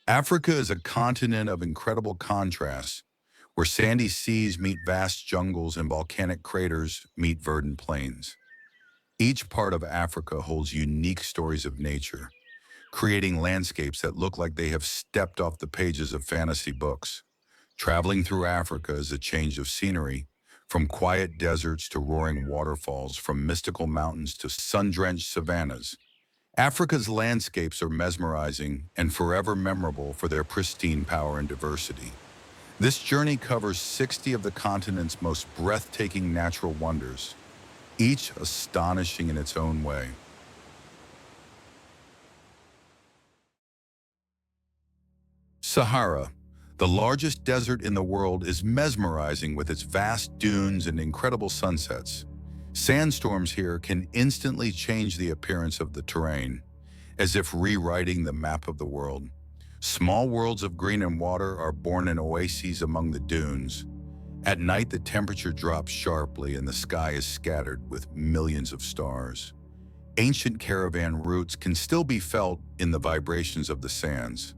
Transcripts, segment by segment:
Africa is a continent of incredible contrasts, where sandy seas meet vast jungles and volcanic craters meet verdant plains. Each part of Africa holds unique stories of nature, creating landscapes that look like they have stepped off the pages of fantasy books. Traveling through Africa is a change of scenery, from quiet deserts to roaring waterfalls, from mystical mountains to sun-drenched savannas. Africa's landscapes are mesmerizing and forever memorable for their pristine power and diversity. This journey covers 60 of the continent's most breathtaking natural wonders, each astonishing in its own way. Sahara, the largest desert in the world, is mesmerizing with its vast dunes and incredible sunsets. Sandstorms here can instantly change the appearance of the terrain, as if rewriting the map of the world. Small worlds of green and water are born in oases among the dunes. At night, the temperature drops sharply and the sky is scattered with millions of stars. Ancient caravan routes can still be felt in the vibrations of the sands.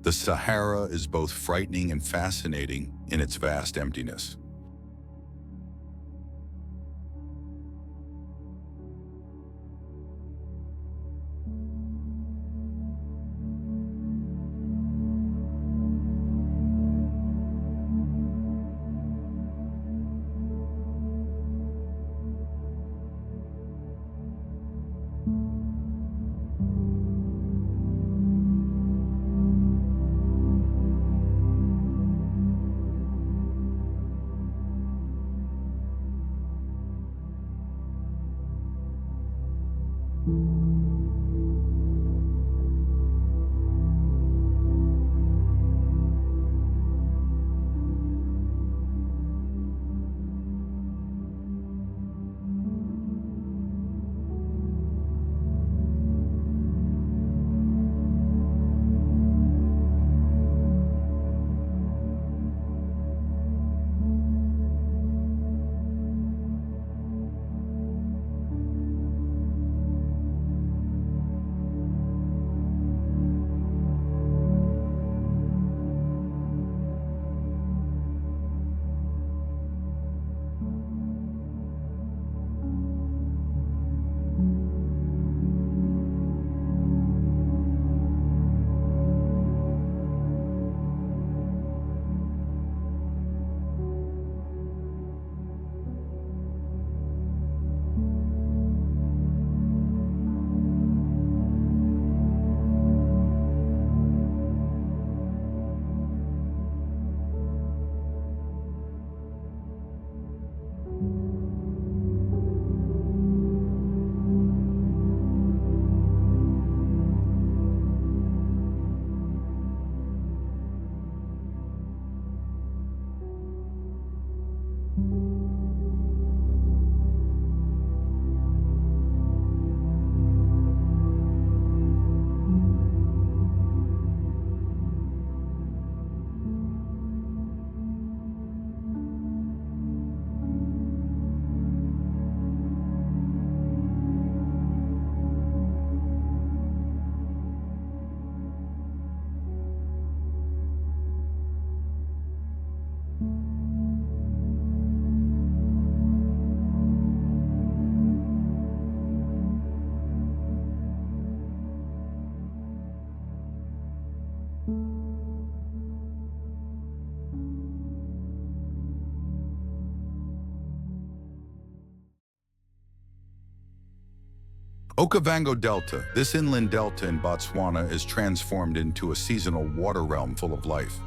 The Sahara is both frightening and fascinating in its vast emptiness. Okavango Delta, this inland delta in Botswana, is transformed into a seasonal water realm full of life.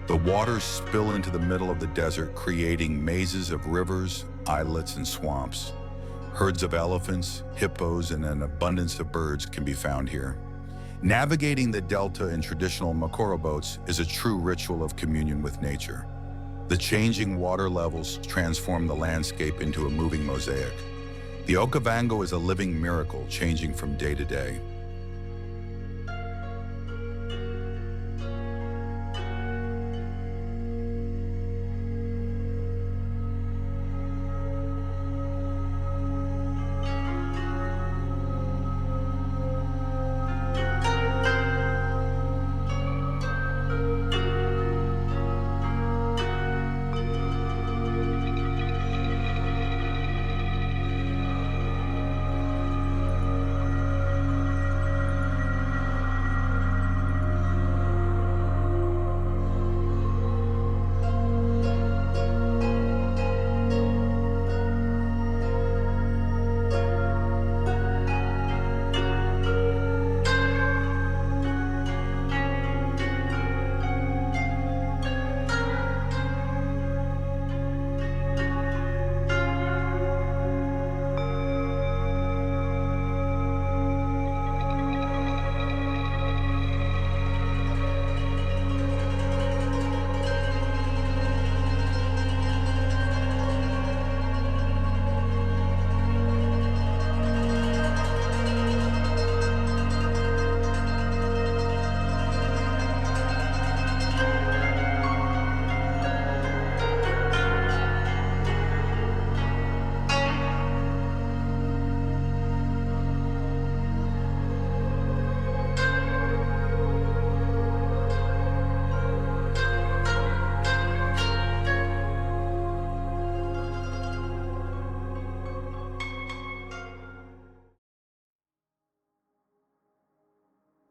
The waters spill into the middle of the desert, creating mazes of rivers, islets, and swamps. Herds of elephants, hippos, and an abundance of birds can be found here. Navigating the delta in traditional Makoro boats is a true ritual of communion with nature. The changing water levels transform the landscape into a moving mosaic. The Okavango is a living miracle, changing from day to day.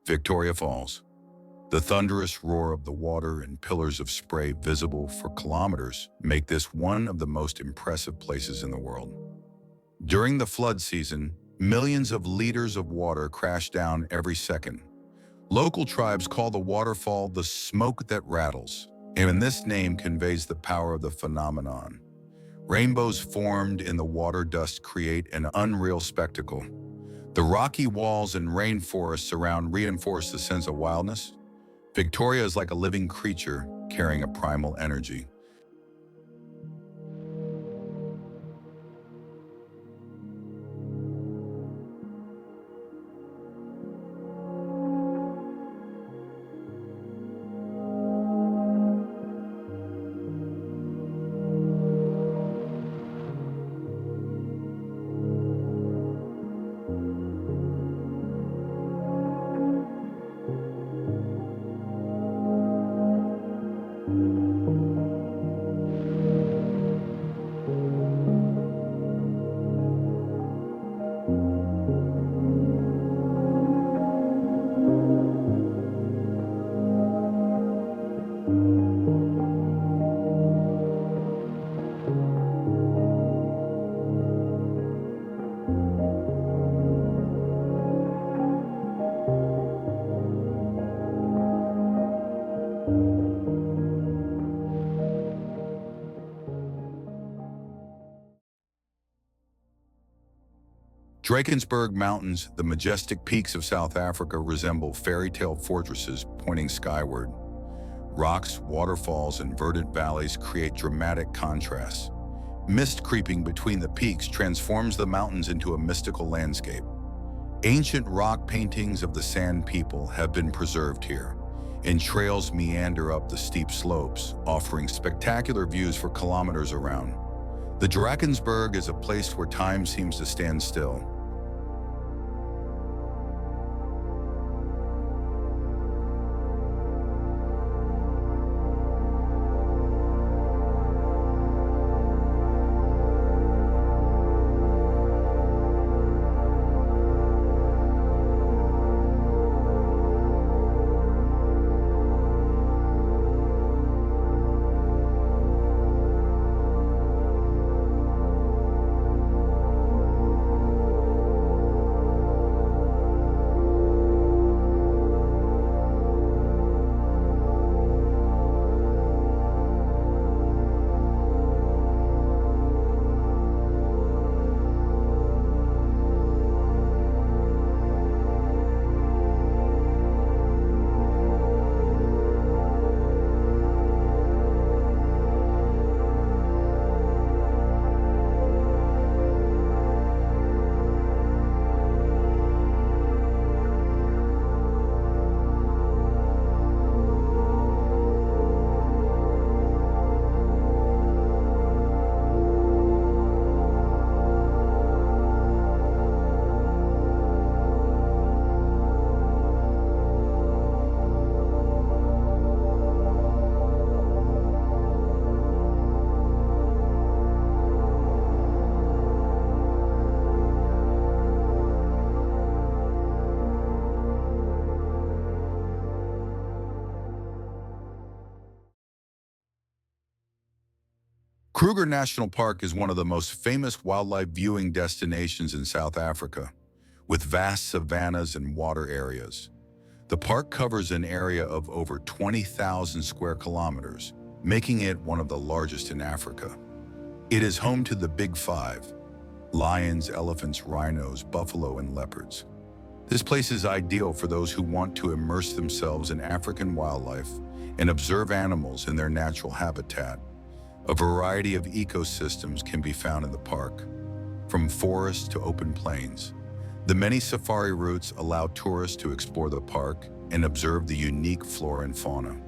Victoria Falls. The thunderous roar of the water and pillars of spray visible for kilometers make this one of the most impressive places in the world. During the flood season, millions of liters of water crash down every second. Local tribes call the waterfall the smoke that rattles, and this name conveys the power of the phenomenon. Rainbows formed in the water dust create an unreal spectacle. The rocky walls and rainforests around reinforce the sense of wildness. Victoria is like a living creature carrying a primal energy. Drakensberg Mountains, the majestic peaks of South Africa, resemble fairy tale fortresses pointing skyward. Rocks, waterfalls, and verdant valleys create dramatic contrasts. Mist creeping between the peaks transforms the mountains into a mystical landscape. Ancient rock paintings of the Sand People have been preserved here, and trails meander up the steep slopes, offering spectacular views for kilometers around. The Drakensberg is a place where time seems to stand still. Kruger National Park is one of the most famous wildlife viewing destinations in South Africa, with vast savannas and water areas. The park covers an area of over 20,000 square kilometers, making it one of the largest in Africa. It is home to the Big Five: lions, elephants, rhinos, buffalo, and leopards. This place is ideal for those who want to immerse themselves in African wildlife and observe animals in their natural habitat. A variety of ecosystems can be found in the park, from forests to open plains. The many safari routes allow tourists to explore the park and observe the unique flora and fauna.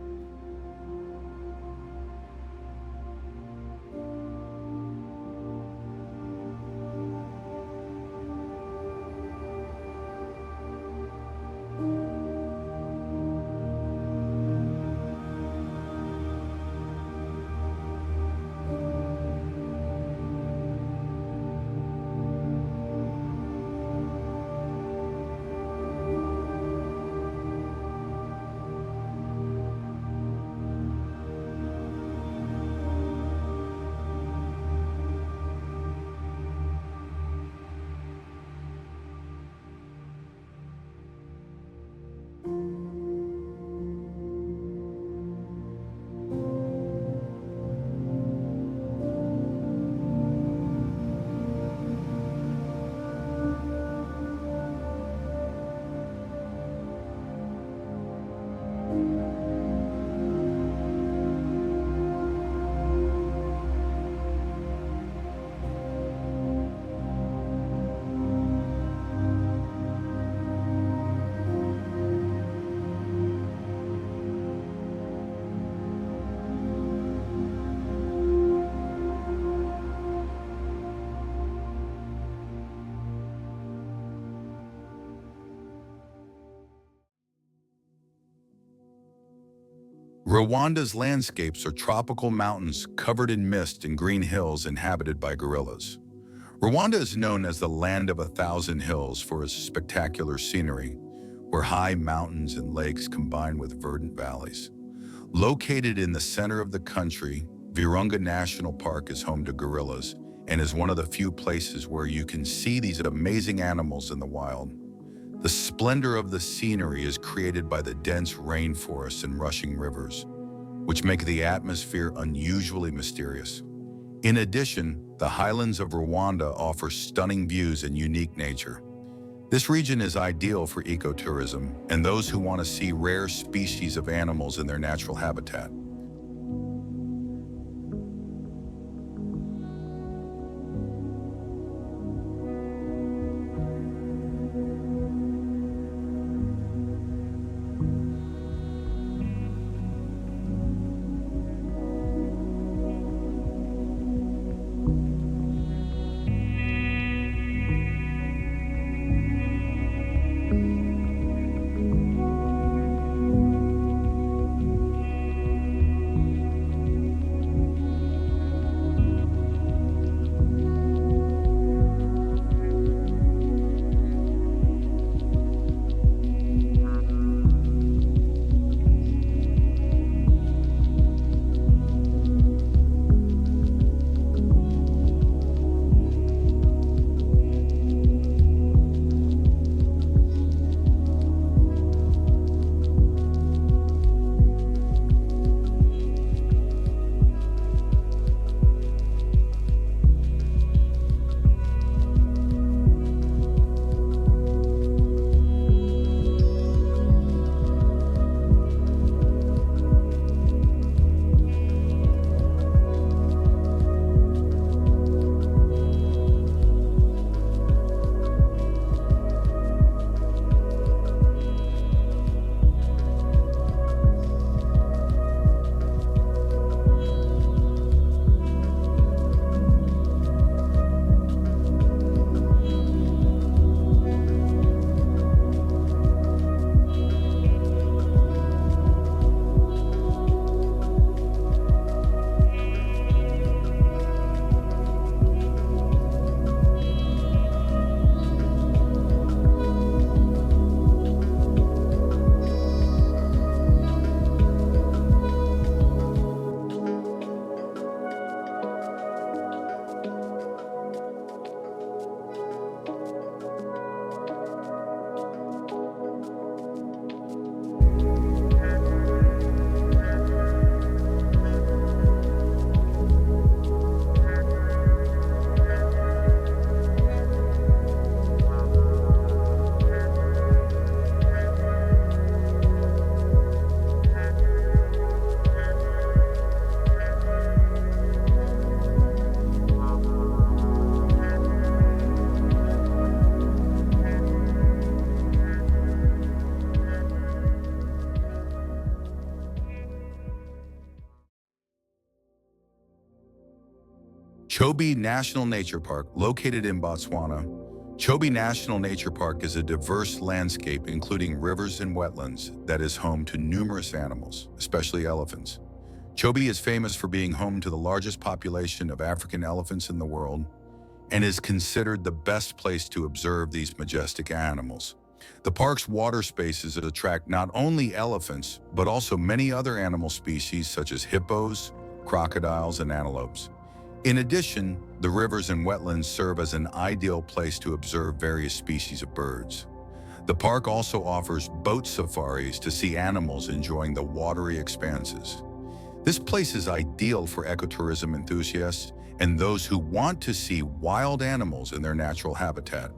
Rwanda's landscapes are tropical mountains covered in mist and green hills inhabited by gorillas. Rwanda is known as the land of 1,000 hills for its spectacular scenery, where high mountains and lakes combine with verdant valleys. Located in the center of the country, Virunga National Park is home to gorillas and is one of the few places where you can see these amazing animals in the wild. The splendor of the scenery is created by the dense rainforests and rushing rivers, which make the atmosphere unusually mysterious. In addition, the highlands of Rwanda offer stunning views and unique nature. This region is ideal for ecotourism and those who want to see rare species of animals in their natural habitat. Chobe National Nature Park, located in Botswana. Chobe National Nature Park is a diverse landscape including rivers and wetlands that is home to numerous animals, especially elephants. Chobe is famous for being home to the largest population of African elephants in the world and is considered the best place to observe these majestic animals. The park's water spaces attract not only elephants, but also many other animal species such as hippos, crocodiles, and antelopes. In addition, the rivers and wetlands serve as an ideal place to observe various species of birds. The park also offers boat safaris to see animals enjoying the watery expanses. This place is ideal for ecotourism enthusiasts and those who want to see wild animals in their natural habitat.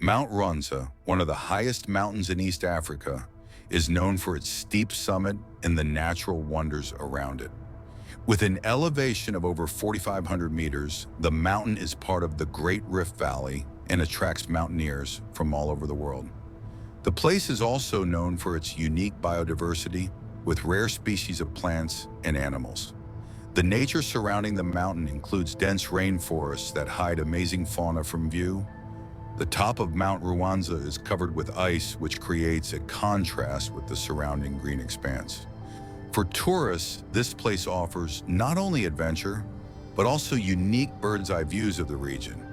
Mount Rwanda, one of the highest mountains in East Africa, is known for its steep summit and the natural wonders around it. With an elevation of over 4,500 meters, the mountain is part of the Great Rift Valley and attracts mountaineers from all over the world. The place is also known for its unique biodiversity, with rare species of plants and animals. The nature surrounding the mountain includes dense rainforests that hide amazing fauna from view. The top of Mount Rwanda is covered with ice, which creates a contrast with the surrounding green expanse. For tourists, this place offers not only adventure, but also unique bird's-eye views of the region.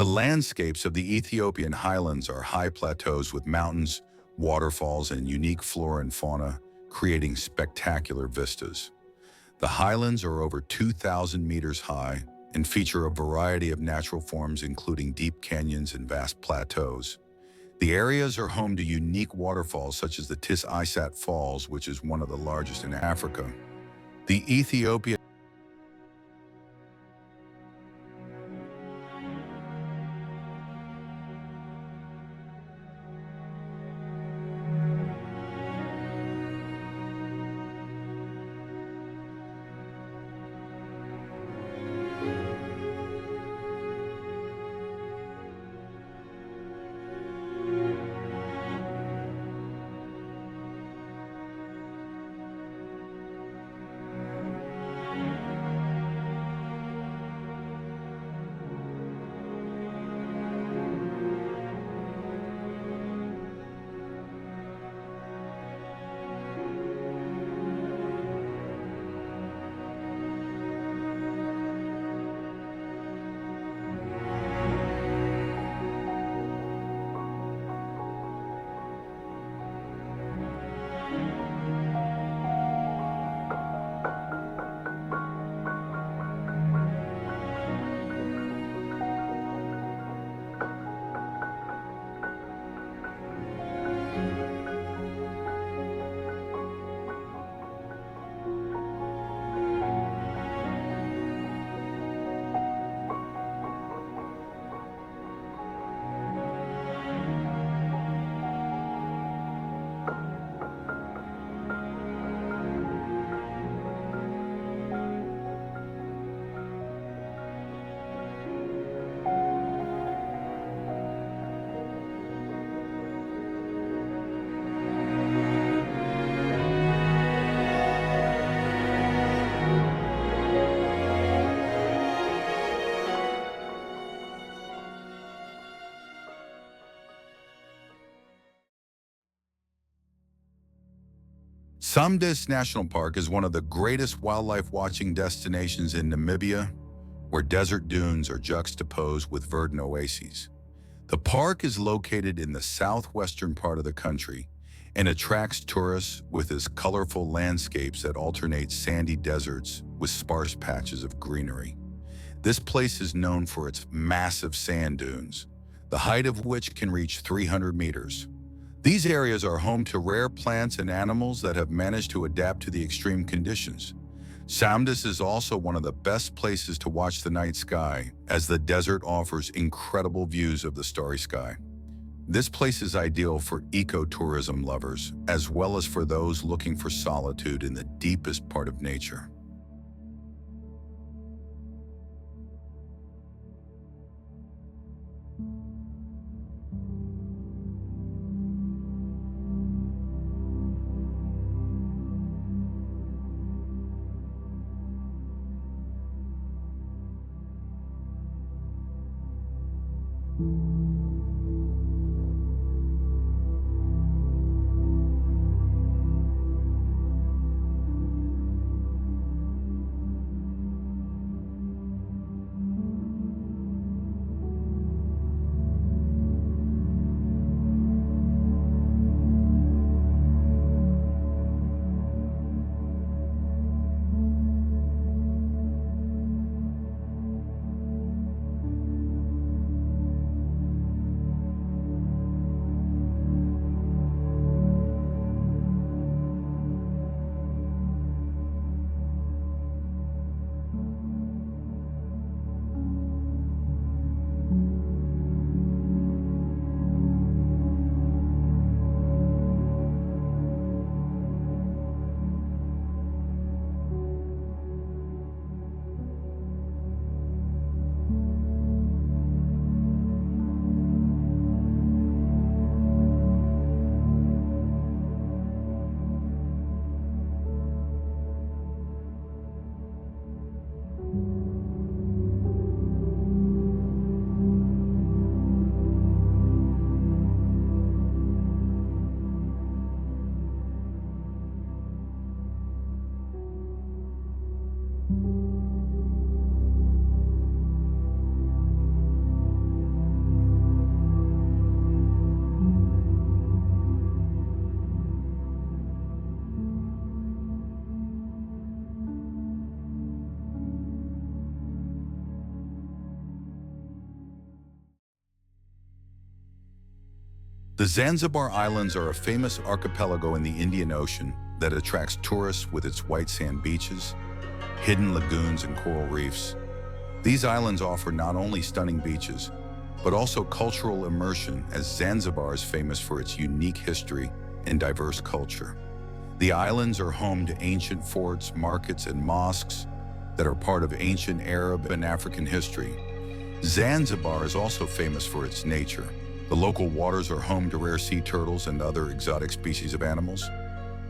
The landscapes of the Ethiopian highlands are high plateaus with mountains, waterfalls, and unique flora and fauna, creating spectacular vistas. The highlands are over 2,000 meters high and feature a variety of natural forms, including deep canyons and vast plateaus. The areas are home to unique waterfalls such as the Tis Isat Falls, which is one of the largest in Africa. The Ethiopian Somdes National Park is one of the greatest wildlife watching destinations in Namibia, where desert dunes are juxtaposed with verdant oases. The park is located in the southwestern part of the country and attracts tourists with its colorful landscapes that alternate sandy deserts with sparse patches of greenery. This place is known for its massive sand dunes, the height of which can reach 300 meters. These areas are home to rare plants and animals that have managed to adapt to the extreme conditions. Samdis is also one of the best places to watch the night sky, as the desert offers incredible views of the starry sky. This place is ideal for ecotourism lovers, as well as for those looking for solitude in the deepest part of nature. The Zanzibar Islands are a famous archipelago in the Indian Ocean that attracts tourists with its white sand beaches, hidden lagoons, and coral reefs. These islands offer not only stunning beaches, but also cultural immersion, as Zanzibar is famous for its unique history and diverse culture. The islands are home to ancient forts, markets, and mosques that are part of ancient Arab and African history. Zanzibar is also famous for its nature. The local waters are home to rare sea turtles and other exotic species of animals.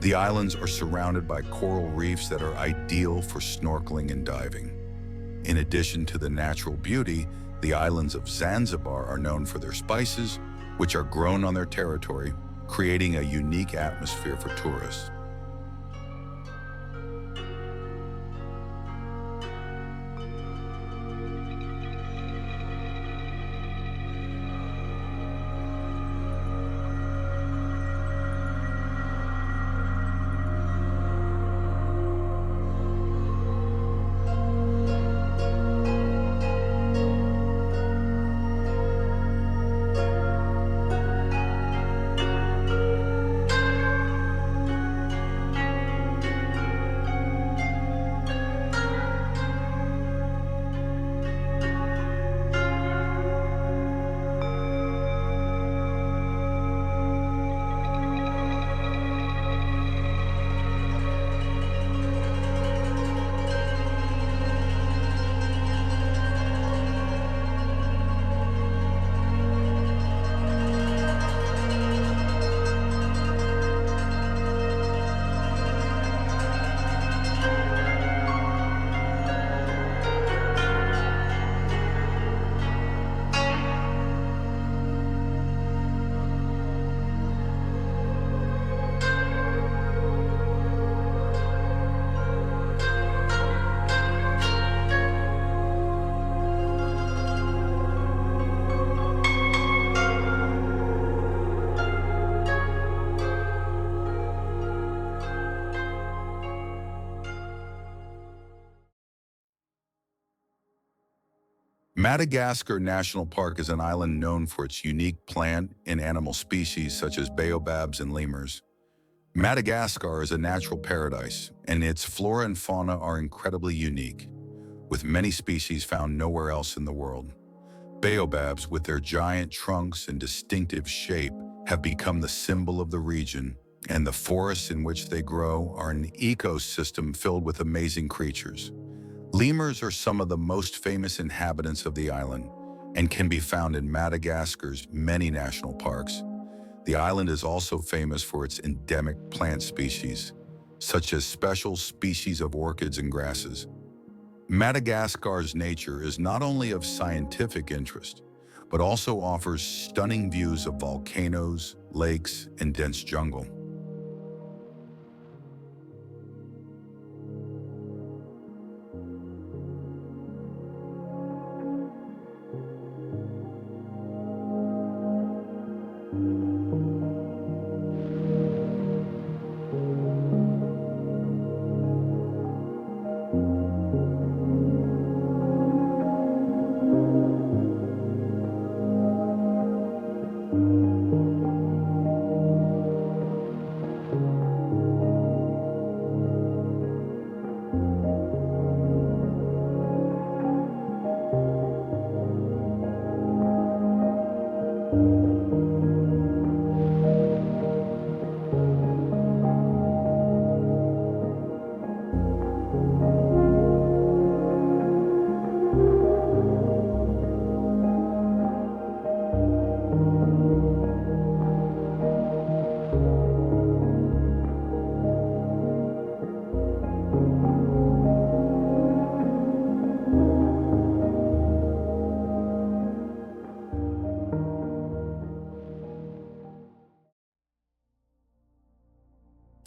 The islands are surrounded by coral reefs that are ideal for snorkeling and diving. In addition to the natural beauty, the islands of Zanzibar are known for their spices, which are grown on their territory, creating a unique atmosphere for tourists. Madagascar National Park is an island known for its unique plant and animal species such as baobabs and lemurs. Madagascar is a natural paradise, and its flora and fauna are incredibly unique, with many species found nowhere else in the world. Baobabs, with their giant trunks and distinctive shape, have become the symbol of the region, and the forests in which they grow are an ecosystem filled with amazing creatures. Lemurs are some of the most famous inhabitants of the island and can be found in Madagascar's many national parks. The island is also famous for its endemic plant species, such as special species of orchids and grasses. Madagascar's nature is not only of scientific interest, but also offers stunning views of volcanoes, lakes, and dense jungle.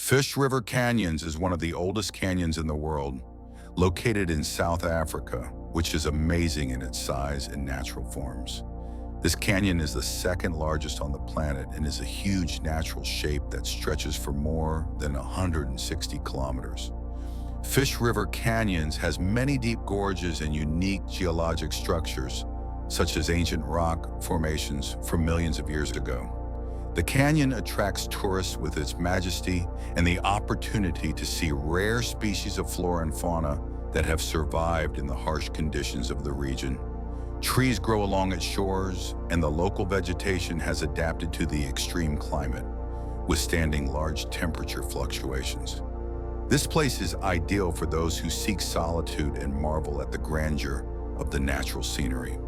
Fish River Canyons is one of the oldest canyons in the world, located in South Africa, which is amazing in its size and natural forms. This canyon is the second largest on the planet and is a huge natural shape that stretches for more than 160 kilometers. Fish River Canyons has many deep gorges and unique geologic structures, such as ancient rock formations from millions of years ago. The canyon attracts tourists with its majesty and the opportunity to see rare species of flora and fauna that have survived in the harsh conditions of the region. Trees grow along its shores, and the local vegetation has adapted to the extreme climate, withstanding large temperature fluctuations. This place is ideal for those who seek solitude and marvel at the grandeur of the natural scenery.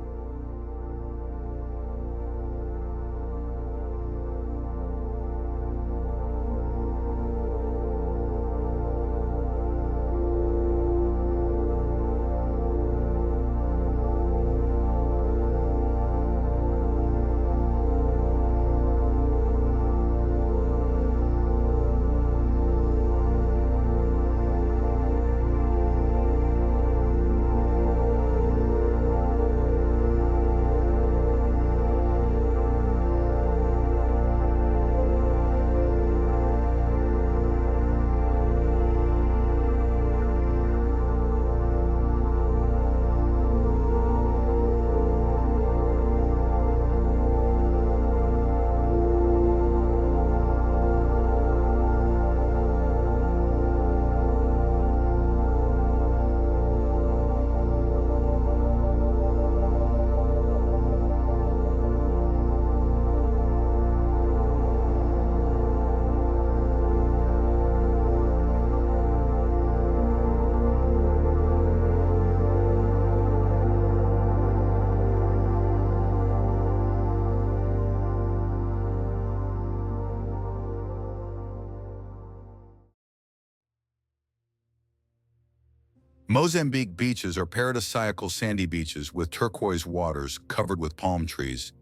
Mozambique beaches are paradisiacal sandy beaches with turquoise waters covered with palm trees,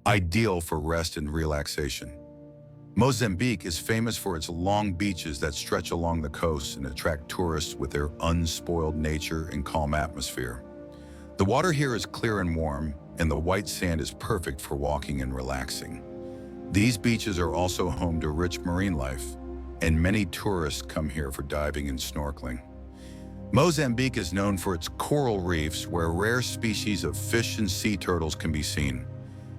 ideal for rest and relaxation. Mozambique is famous for its long beaches that stretch along the coast and attract tourists with their unspoiled nature and calm atmosphere. The water here is clear and warm, and the white sand is perfect for walking and relaxing. These beaches are also home to rich marine life, and many tourists come here for diving and snorkeling. Mozambique is known for its coral reefs where rare species of fish and sea turtles can be seen.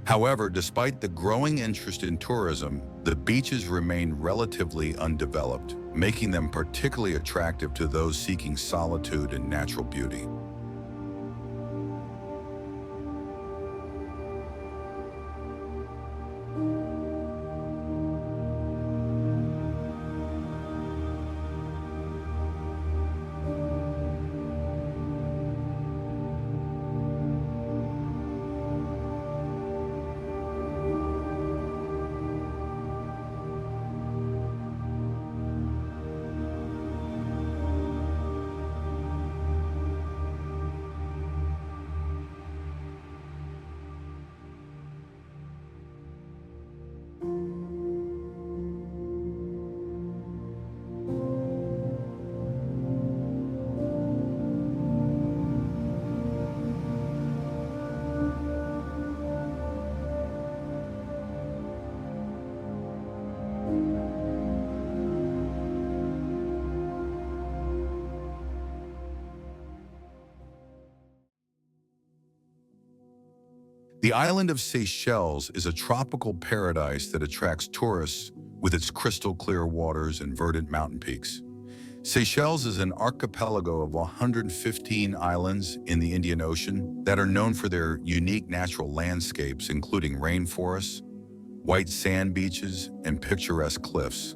However, despite the growing interest in tourism, the beaches remain relatively undeveloped, making them particularly attractive to those seeking solitude and natural beauty. The island of Seychelles is a tropical paradise that attracts tourists with its crystal-clear waters and verdant mountain peaks. Seychelles is an archipelago of 115 islands in the Indian Ocean that are known for their unique natural landscapes, including rainforests, white sand beaches, and picturesque cliffs.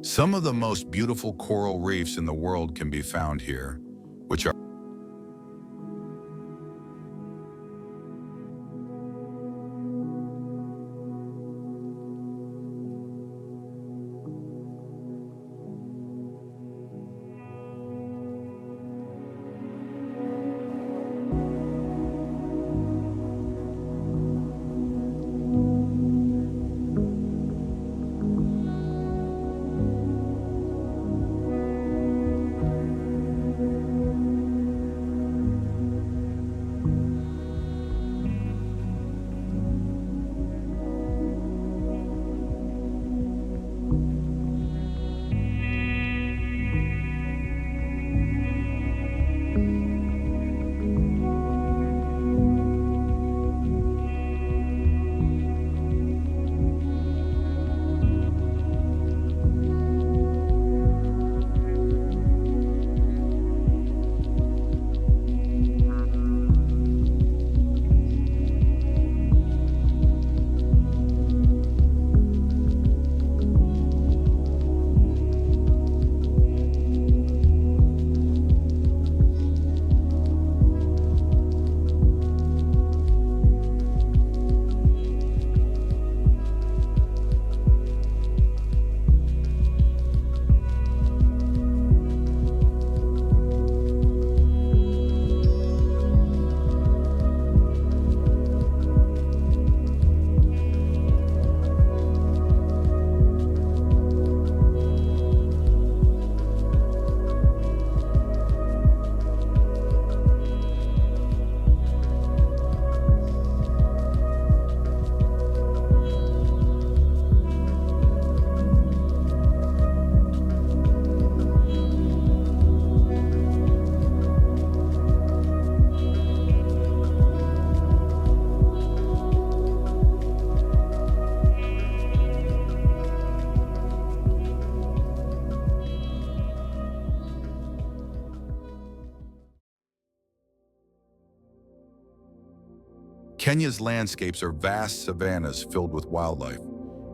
Some of the most beautiful coral reefs in the world can be found here, which are Kenya's landscapes are vast savannas filled with wildlife,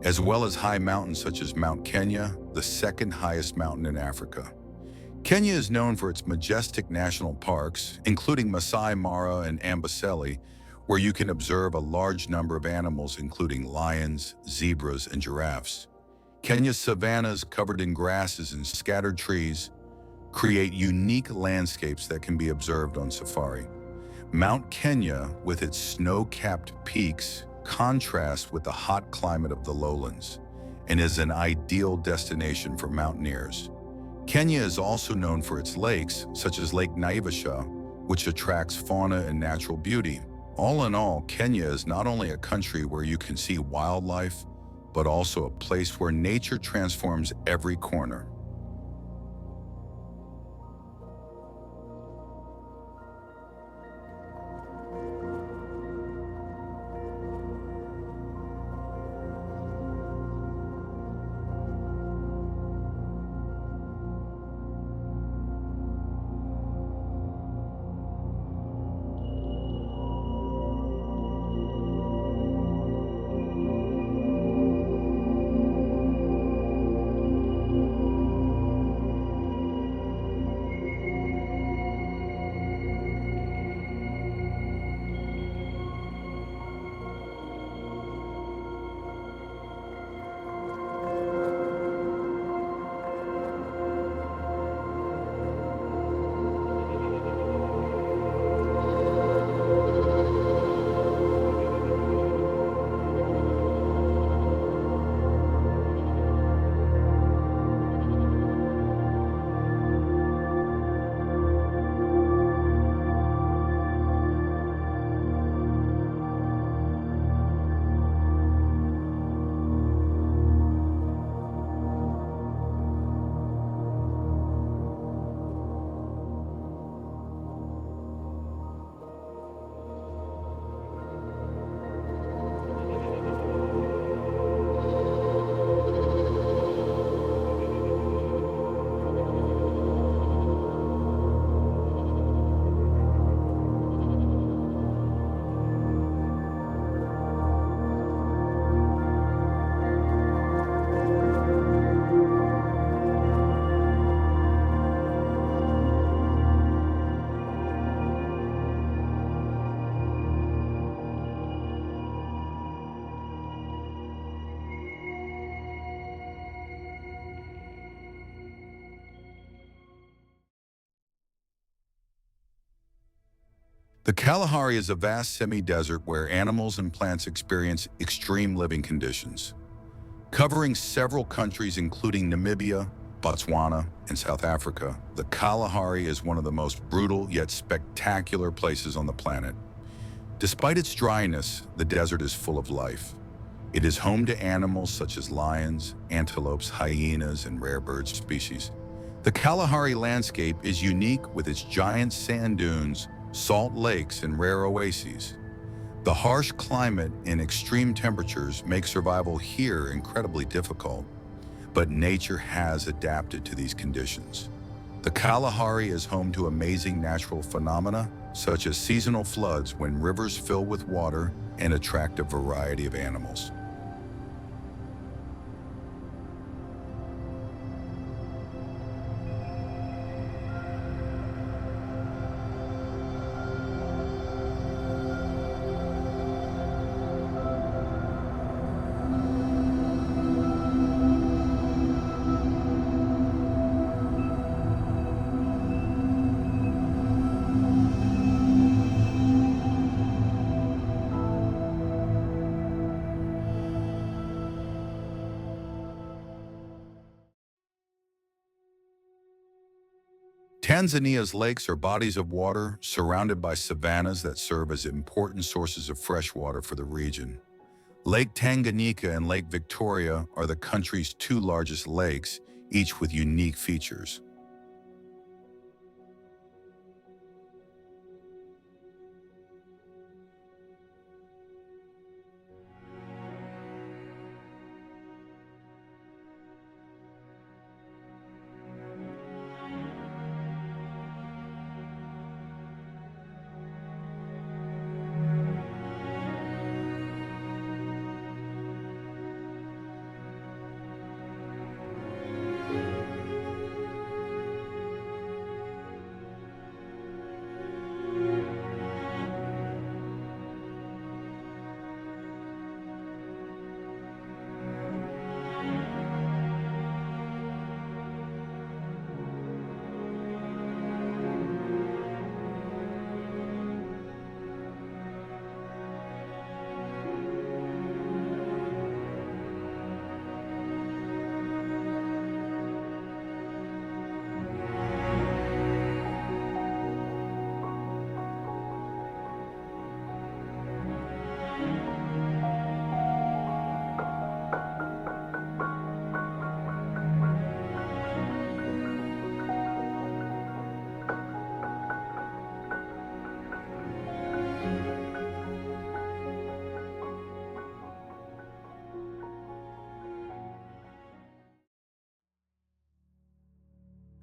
as well as high mountains such as Mount Kenya, the second highest mountain in Africa. Kenya is known for its majestic national parks, including Masai Mara and Amboseli, where you can observe a large number of animals including lions, zebras, and giraffes. Kenya's savannas, covered in grasses and scattered trees, create unique landscapes that can be observed on safari. Mount Kenya, with its snow-capped peaks, contrasts with the hot climate of the lowlands and is an ideal destination for mountaineers. Kenya is also known for its lakes, such as Lake Naivasha, which attracts fauna and natural beauty. All in all, Kenya is not only a country where you can see wildlife, but also a place where nature transforms every corner. The Kalahari is a vast semi-desert where animals and plants experience extreme living conditions. Covering several countries including Namibia, Botswana, and South Africa, the Kalahari is one of the most brutal yet spectacular places on the planet. Despite its dryness, the desert is full of life. It is home to animals such as lions, antelopes, hyenas, and rare bird species. The Kalahari landscape is unique with its giant sand dunes, salt lakes, and rare oases. The harsh climate and extreme temperatures make survival here incredibly difficult, but nature has adapted to these conditions. The Kalahari is home to amazing natural phenomena, such as seasonal floods when rivers fill with water and attract a variety of animals. Tanzania's lakes are bodies of water surrounded by savannas that serve as important sources of fresh water for the region. Lake Tanganyika and Lake Victoria are the country's two largest lakes, each with unique features.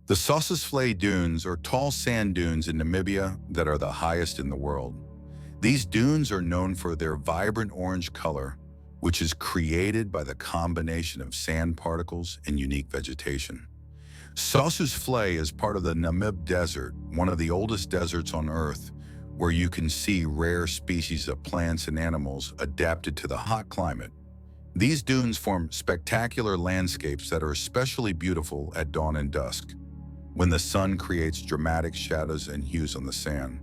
The Sossusvlei Dunes are tall sand dunes in Namibia that are the highest in the world. These dunes are known for their vibrant orange color, which is created by the combination of sand particles and unique vegetation. Sossusvlei is part of the Namib Desert, one of the oldest deserts on Earth, where you can see rare species of plants and animals adapted to the hot climate. These dunes form spectacular landscapes that are especially beautiful at dawn and dusk, when the sun creates dramatic shadows and hues on the sand.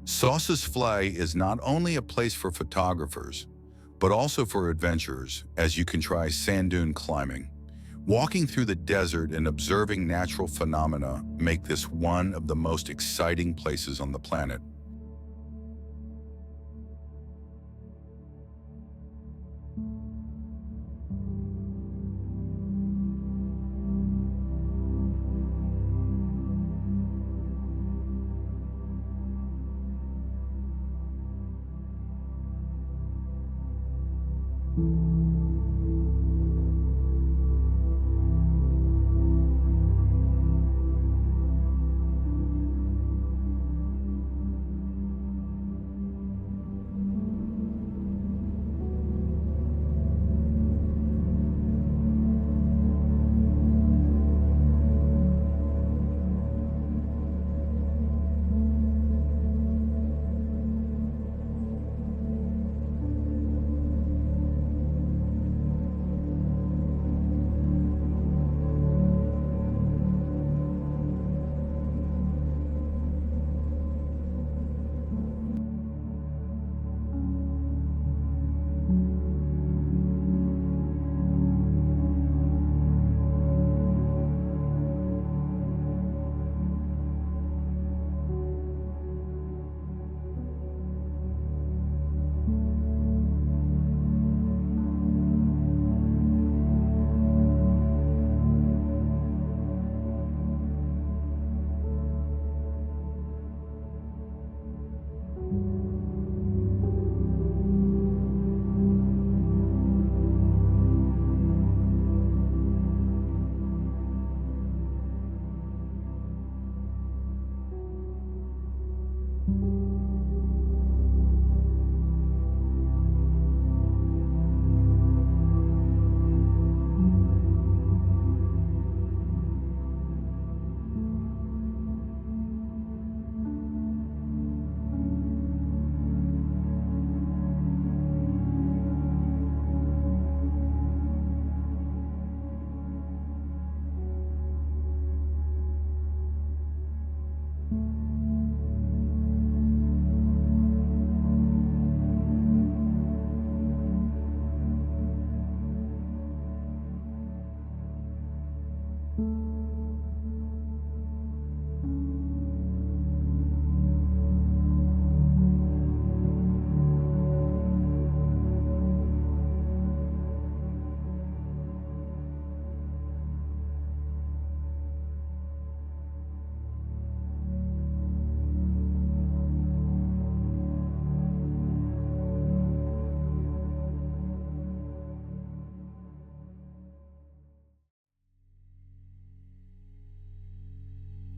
Sossusvlei is not only a place for photographers, but also for adventurers, as you can try sand dune climbing. Walking through the desert and observing natural phenomena make this one of the most exciting places on the planet.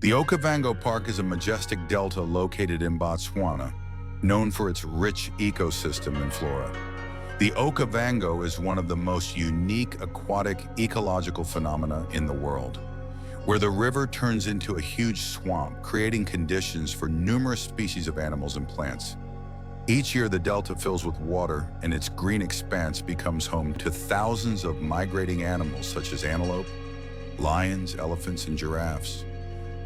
The Okavango Park is a majestic delta located in Botswana, known for its rich ecosystem and flora. The Okavango is one of the most unique aquatic ecological phenomena in the world, where the river turns into a huge swamp, creating conditions for numerous species of animals and plants. Each year, the delta fills with water, and its green expanse becomes home to thousands of migrating animals such as antelope, lions, elephants, and giraffes.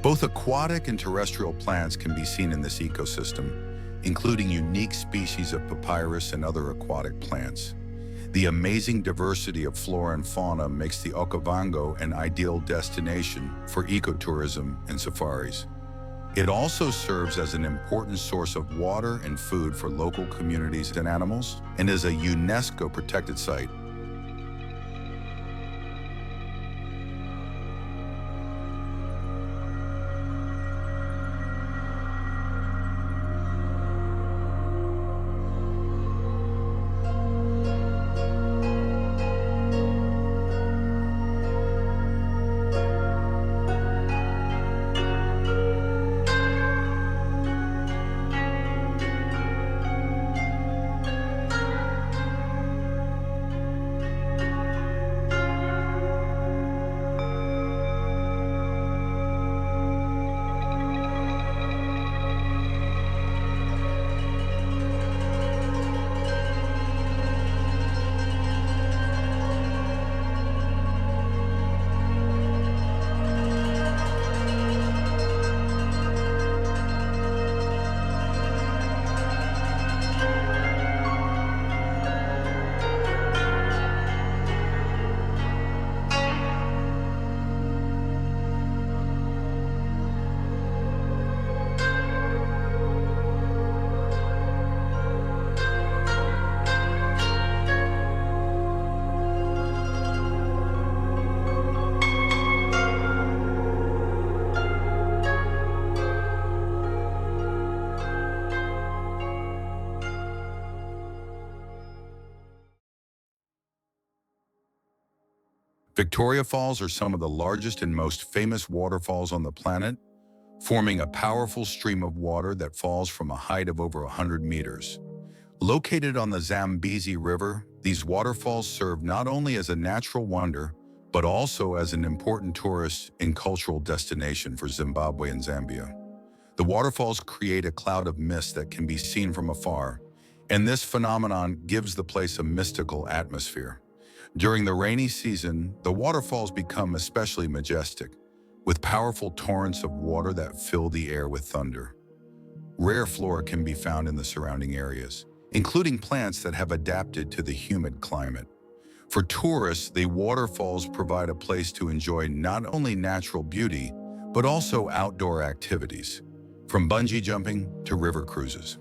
Both aquatic and terrestrial plants can be seen in this ecosystem, including unique species of papyrus and other aquatic plants. The amazing diversity of flora and fauna makes the Okavango an ideal destination for ecotourism and safaris. It also serves as an important source of water and food for local communities and animals, and is a UNESCO protected site. Victoria Falls are some of the largest and most famous waterfalls on the planet, forming a powerful stream of water that falls from a height of over 100 meters. Located on the Zambezi River, these waterfalls serve not only as a natural wonder, but also as an important tourist and cultural destination for Zimbabwe and Zambia. The waterfalls create a cloud of mist that can be seen from afar, and this phenomenon gives the place a mystical atmosphere. During the rainy season, the waterfalls become especially majestic, with powerful torrents of water that fill the air with thunder. Rare flora can be found in the surrounding areas, including plants that have adapted to the humid climate. For tourists, the waterfalls provide a place to enjoy not only natural beauty, but also outdoor activities, from bungee jumping to river cruises.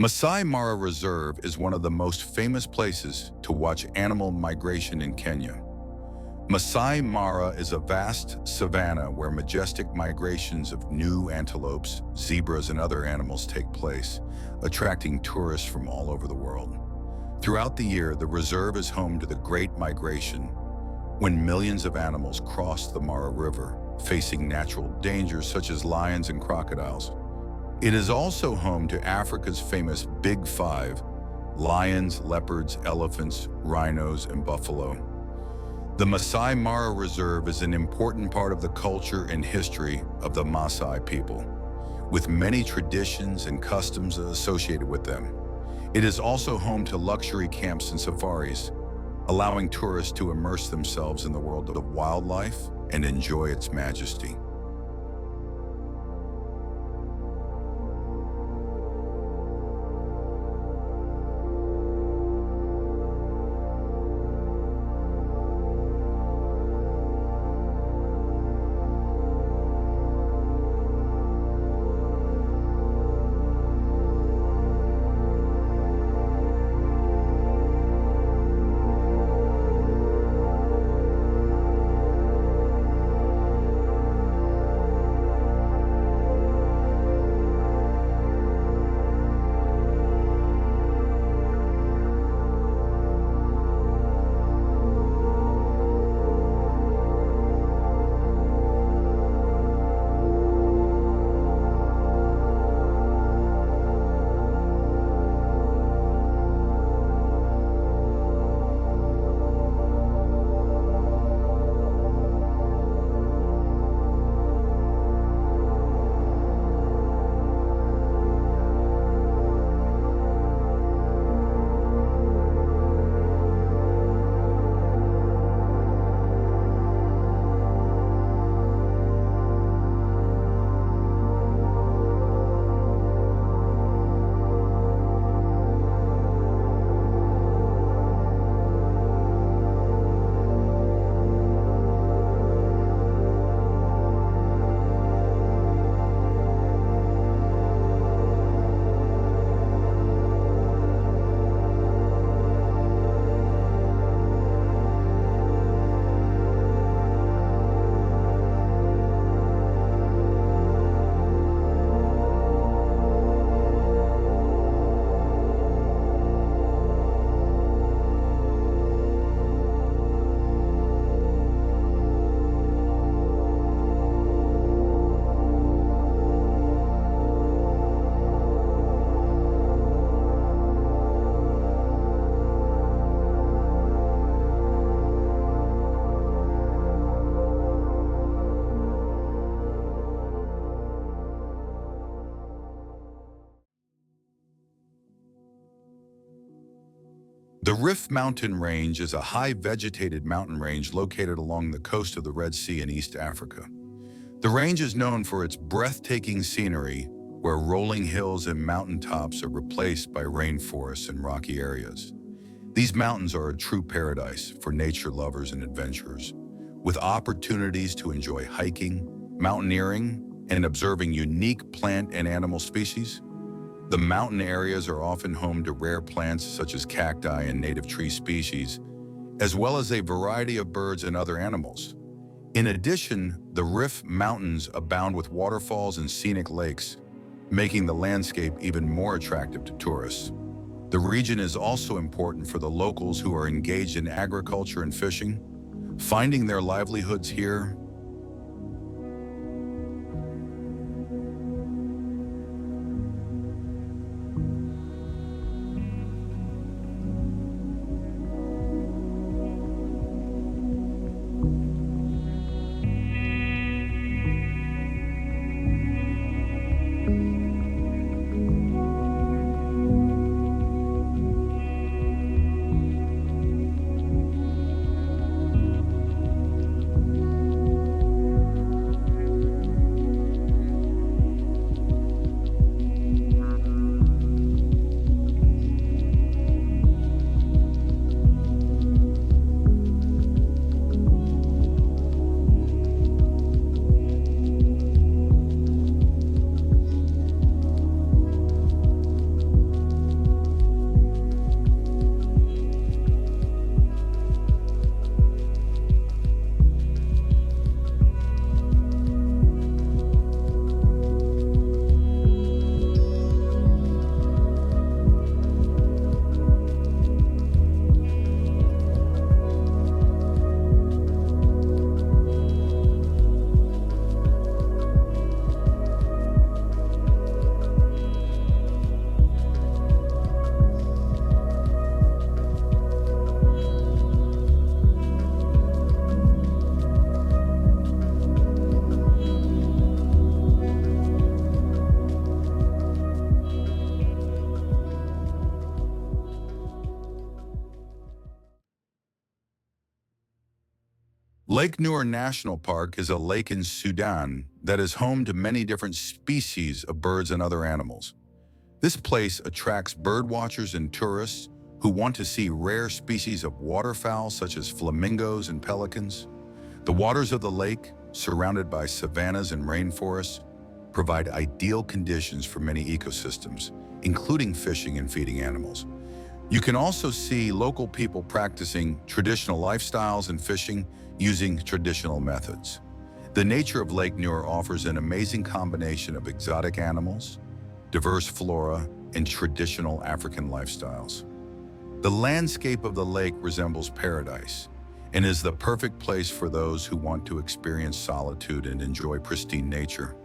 Masai Mara Reserve is one of the most famous places to watch animal migration in Kenya. Masai Mara is a vast savanna where majestic migrations of new antelopes, zebras, and other animals take place, attracting tourists from all over the world. Throughout the year, the reserve is home to the Great Migration, when millions of animals cross the Mara River, facing natural dangers such as lions and crocodiles. It is also home to Africa's famous Big Five: lions, leopards, elephants, rhinos, and buffalo. The Masai Mara Reserve is an important part of the culture and history of the Maasai people, with many traditions and customs associated with them. It is also home to luxury camps and safaris, allowing tourists to immerse themselves in the world of wildlife and enjoy its majesty. The Rift Mountain Range is a high vegetated mountain range located along the coast of the Red Sea in East Africa. The range is known for its breathtaking scenery, where rolling hills and mountaintops are replaced by rainforests and rocky areas. These mountains are a true paradise for nature lovers and adventurers, with opportunities to enjoy hiking, mountaineering, and observing unique plant and animal species. The mountain areas are often home to rare plants such as cacti and native tree species, as well as a variety of birds and other animals. In addition, the Rift Mountains abound with waterfalls and scenic lakes, making the landscape even more attractive to tourists. The region is also important for the locals who are engaged in agriculture and fishing, finding their livelihoods here. Lake Kruger National Park is a lake in Sudan that is home to many different species of birds and other animals. This place attracts birdwatchers and tourists who want to see rare species of waterfowl such as flamingos and pelicans. The waters of the lake, surrounded by savannas and rainforests, provide ideal conditions for many ecosystems, including fishing and feeding animals. You can also see local people practicing traditional lifestyles and fishing using traditional methods. The nature of Lake Kruger offers an amazing combination of exotic animals, diverse flora, and traditional African lifestyles. The landscape of the lake resembles paradise and is the perfect place for those who want to experience solitude and enjoy pristine nature.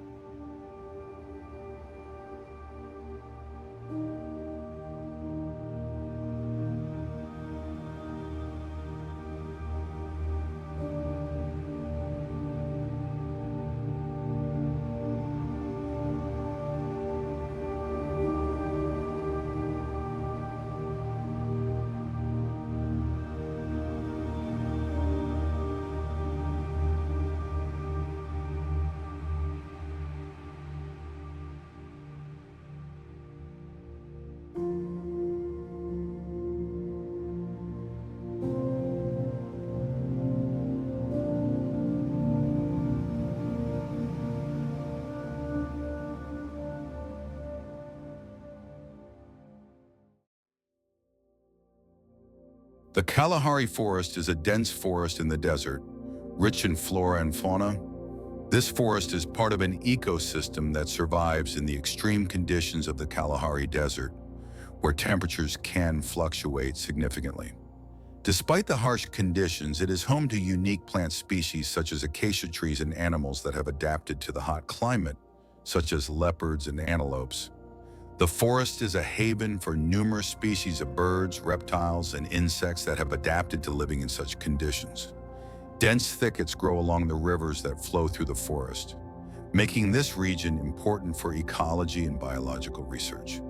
The Kalahari Forest is a dense forest in the desert, rich in flora and fauna. This forest is part of an ecosystem that survives in the extreme conditions of the Kalahari Desert, where temperatures can fluctuate significantly. Despite the harsh conditions, it is home to unique plant species such as acacia trees and animals that have adapted to the hot climate, such as leopards and antelopes. The forest is a haven for numerous species of birds, reptiles, and insects that have adapted to living in such conditions. Dense thickets grow along the rivers that flow through the forest, making this region important for ecology and biological research.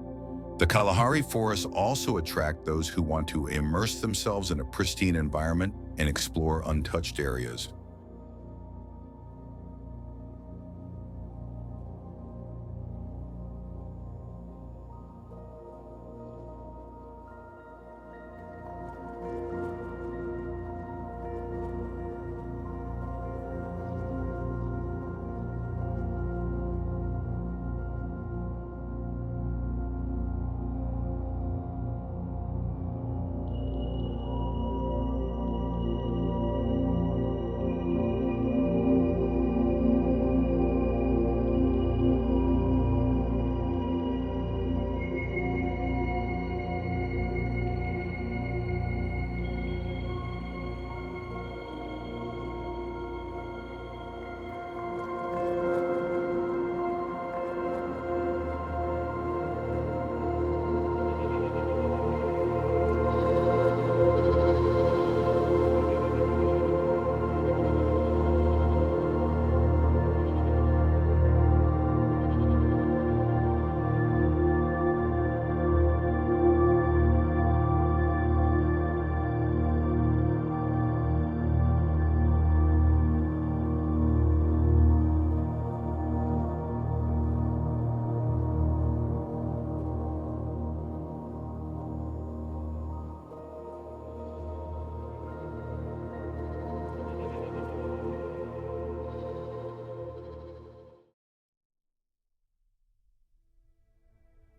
The Kalahari forests also attract those who want to immerse themselves in a pristine environment and explore untouched areas.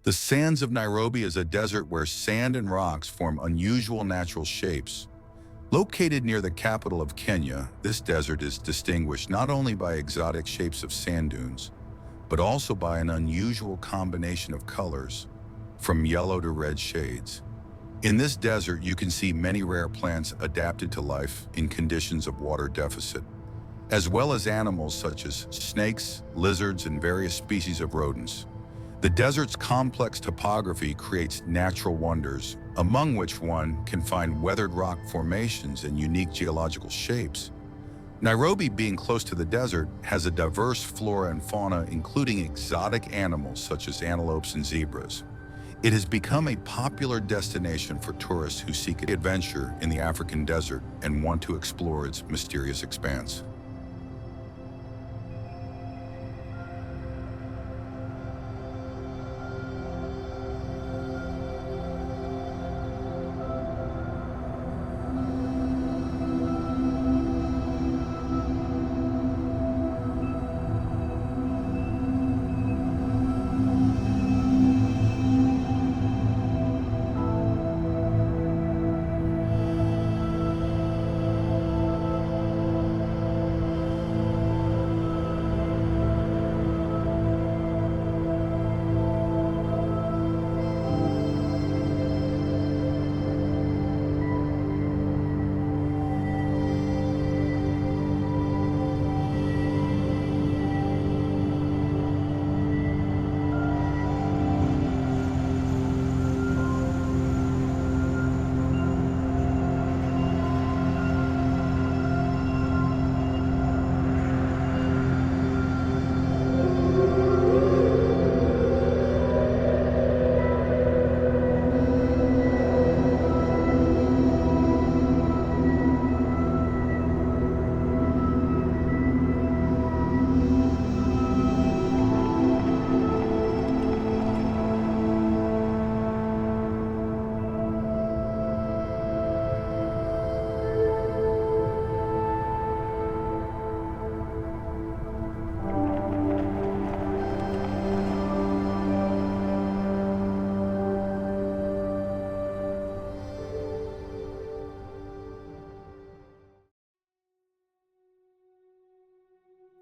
The sands of Nairobi is a desert where sand and rocks form unusual natural shapes. Located near the capital of Kenya, this desert is distinguished not only by exotic shapes of sand dunes, but also by an unusual combination of colors, from yellow to red shades. In this desert, you can see many rare plants adapted to life in conditions of water deficit, as well as animals such as snakes, lizards, and various species of rodents. The desert's complex topography creates natural wonders, among which one can find weathered rock formations and unique geological shapes. Nairobi, being close to the desert, has a diverse flora and fauna, including exotic animals such as antelopes and zebras. It has become a popular destination for tourists who seek adventure in the African desert and want to explore its mysterious expanse.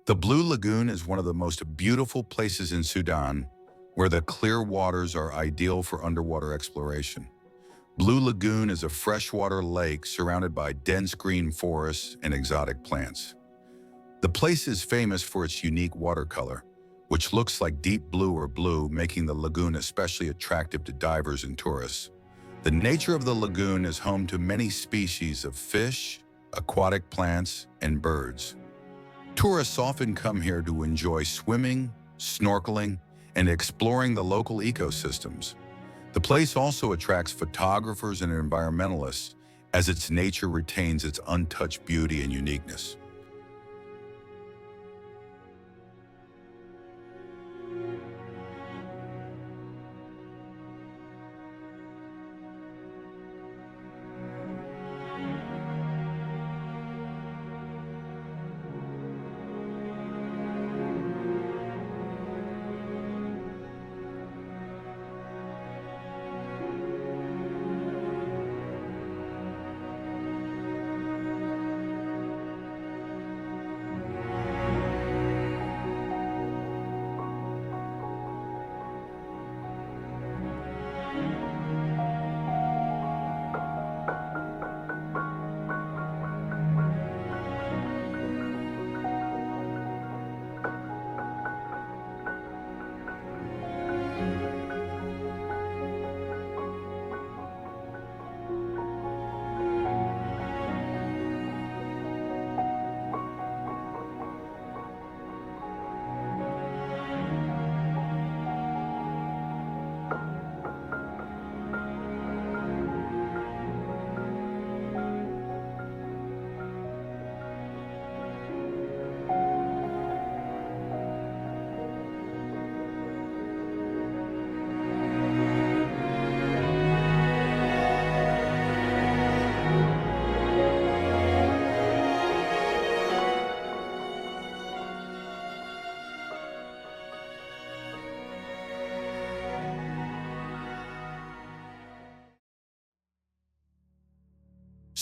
The Blue Lagoon is one of the most beautiful places in Sudan, where the clear waters are ideal for underwater exploration. Blue Lagoon is a freshwater lake surrounded by dense green forests and exotic plants. The place is famous for its unique watercolor, which looks like deep blue or blue, making the lagoon especially attractive to divers and tourists. The nature of the lagoon is home to many species of fish, aquatic plants, and birds. Tourists often come here to enjoy swimming, snorkeling, and exploring the local ecosystems. The place also attracts photographers and environmentalists, as its nature retains its untouched beauty and uniqueness.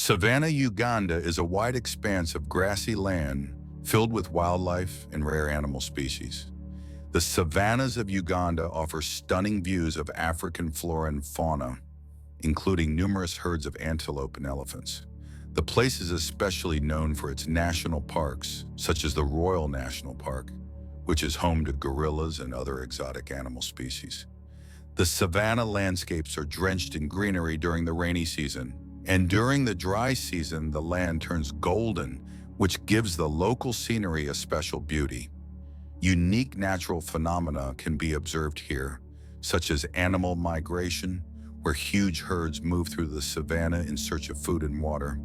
Savannah, Uganda is a wide expanse of grassy land filled with wildlife and rare animal species. The savannas of Uganda offer stunning views of African flora and fauna, including numerous herds of antelope and elephants. The place is especially known for its national parks, such as the Royal National Park, which is home to gorillas and other exotic animal species. The savanna landscapes are drenched in greenery during the rainy season, and during the dry season, the land turns golden, which gives the local scenery a special beauty. Unique natural phenomena can be observed here, such as animal migration, where huge herds move through the savanna in search of food and water.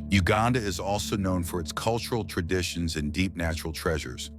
Uganda is also known for its cultural traditions and deep natural treasures.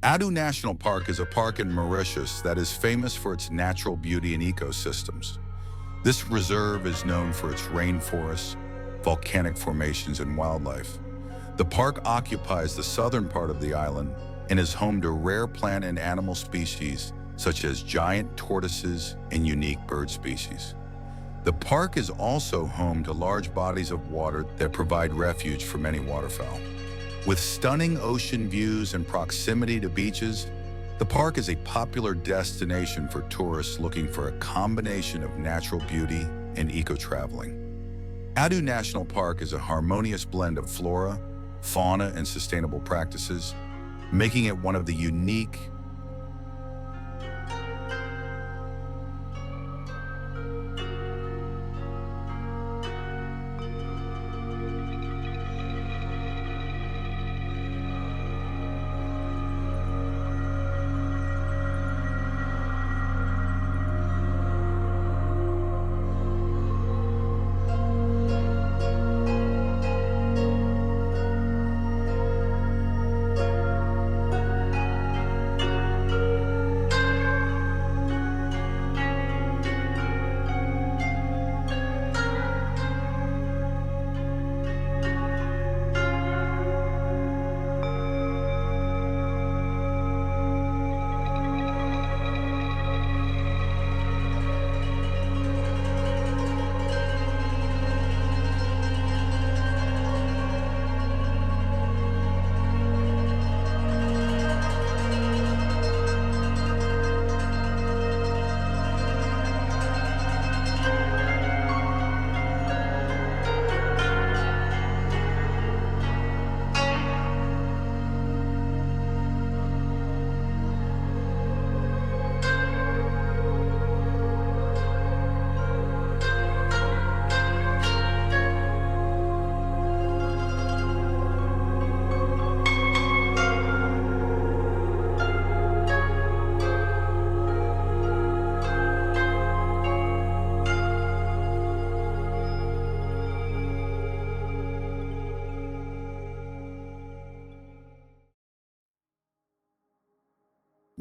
Adu National Park is a park in Mauritius that is famous for its natural beauty and ecosystems. This reserve is known for its rainforests, volcanic formations, and wildlife. The park occupies the southern part of the island and is home to rare plant and animal species such as giant tortoises and unique bird species. The park is also home to large bodies of water that provide refuge for many waterfowl. With stunning ocean views and proximity to beaches, the park is a popular destination for tourists looking for a combination of natural beauty and eco-traveling. Adu National Park is a harmonious blend of flora, fauna, and sustainable practices, making it one of the unique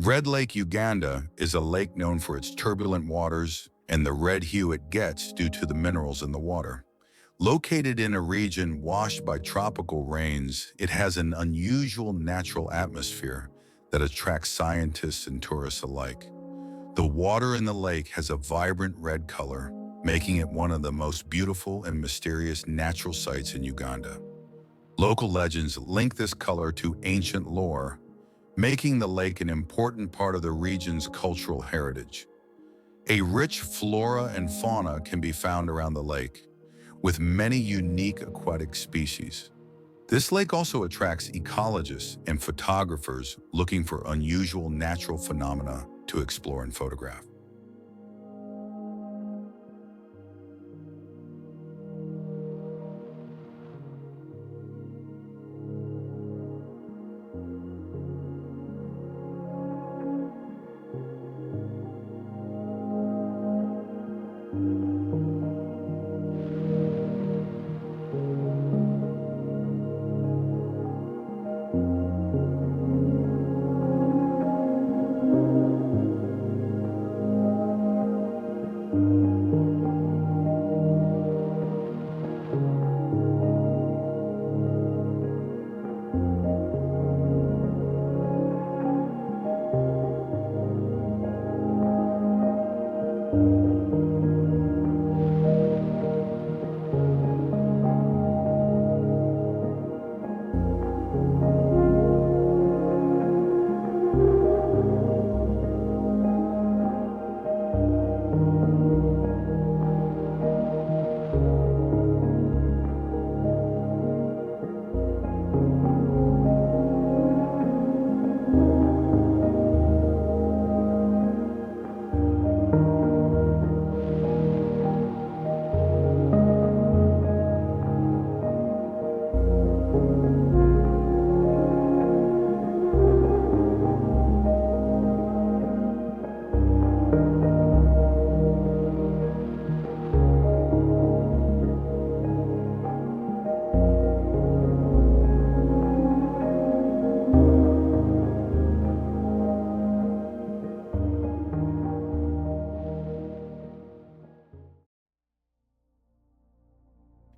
Red Lake, Uganda is a lake known for its turbulent waters and the red hue it gets due to the minerals in the water. Located in a region washed by tropical rains, it has an unusual natural atmosphere that attracts scientists and tourists alike. The water in the lake has a vibrant red color, making it one of the most beautiful and mysterious natural sights in Uganda. Local legends link this color to ancient lore, making the lake an important part of the region's cultural heritage. A rich flora and fauna can be found around the lake, with many unique aquatic species. This lake also attracts ecologists and photographers looking for unusual natural phenomena to explore and photograph.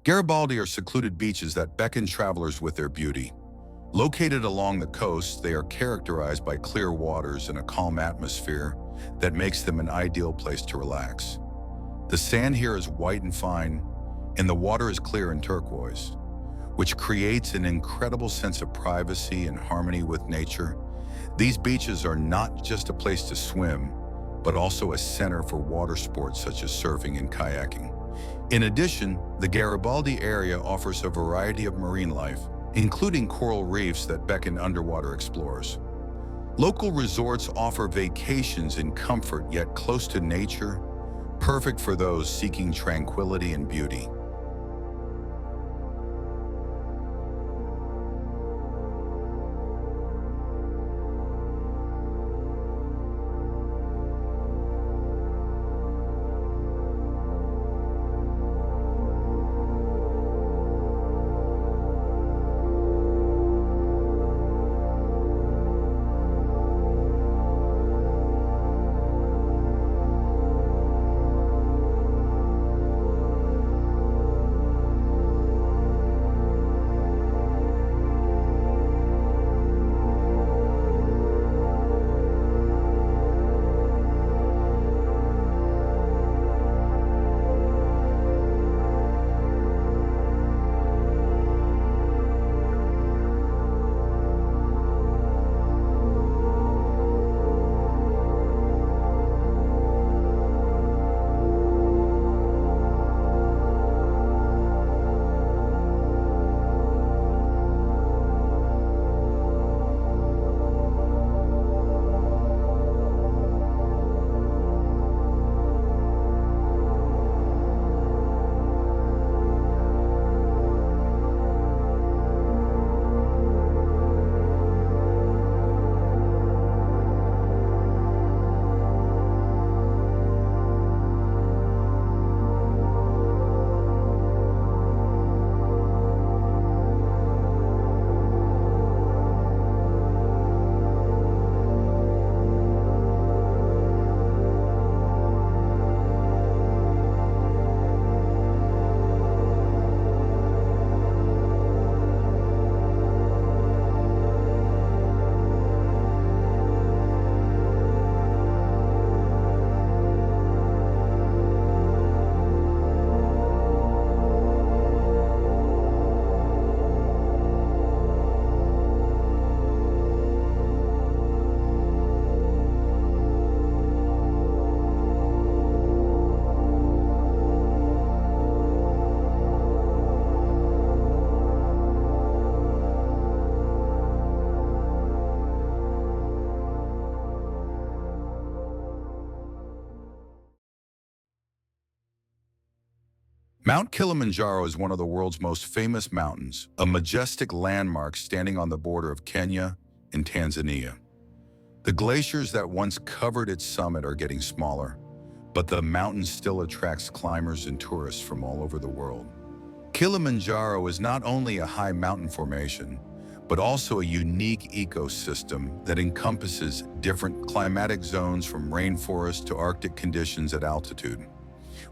Garibaldi are secluded beaches that beckon travelers with their beauty. Located along the coast, they are characterized by clear waters and a calm atmosphere that makes them an ideal place to relax. The sand here is white and fine, and the water is clear and turquoise, which creates an incredible sense of privacy and harmony with nature. These beaches are not just a place to swim, but also a center for water sports such as surfing and kayaking. In addition, the Garibaldi area offers a variety of marine life, including coral reefs that beckon underwater explorers. Local resorts offer vacations in comfort yet close to nature, perfect for those seeking tranquility and beauty. Mount Kilimanjaro is one of the world's most famous mountains, a majestic landmark standing on the border of Kenya and Tanzania. The glaciers that once covered its summit are getting smaller, but the mountain still attracts climbers and tourists from all over the world. Kilimanjaro is not only a high mountain formation, but also a unique ecosystem that encompasses different climatic zones from rainforest to Arctic conditions at altitude.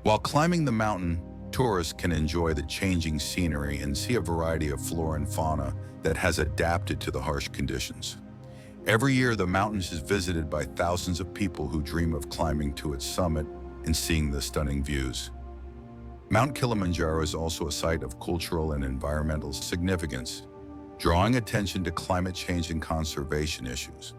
While climbing the mountain, tourists can enjoy the changing scenery and see a variety of flora and fauna that has adapted to the harsh conditions. Every year, the mountain is visited by thousands of people who dream of climbing to its summit and seeing the stunning views. Mount Kilimanjaro is also a site of cultural and environmental significance, drawing attention to climate change and conservation issues.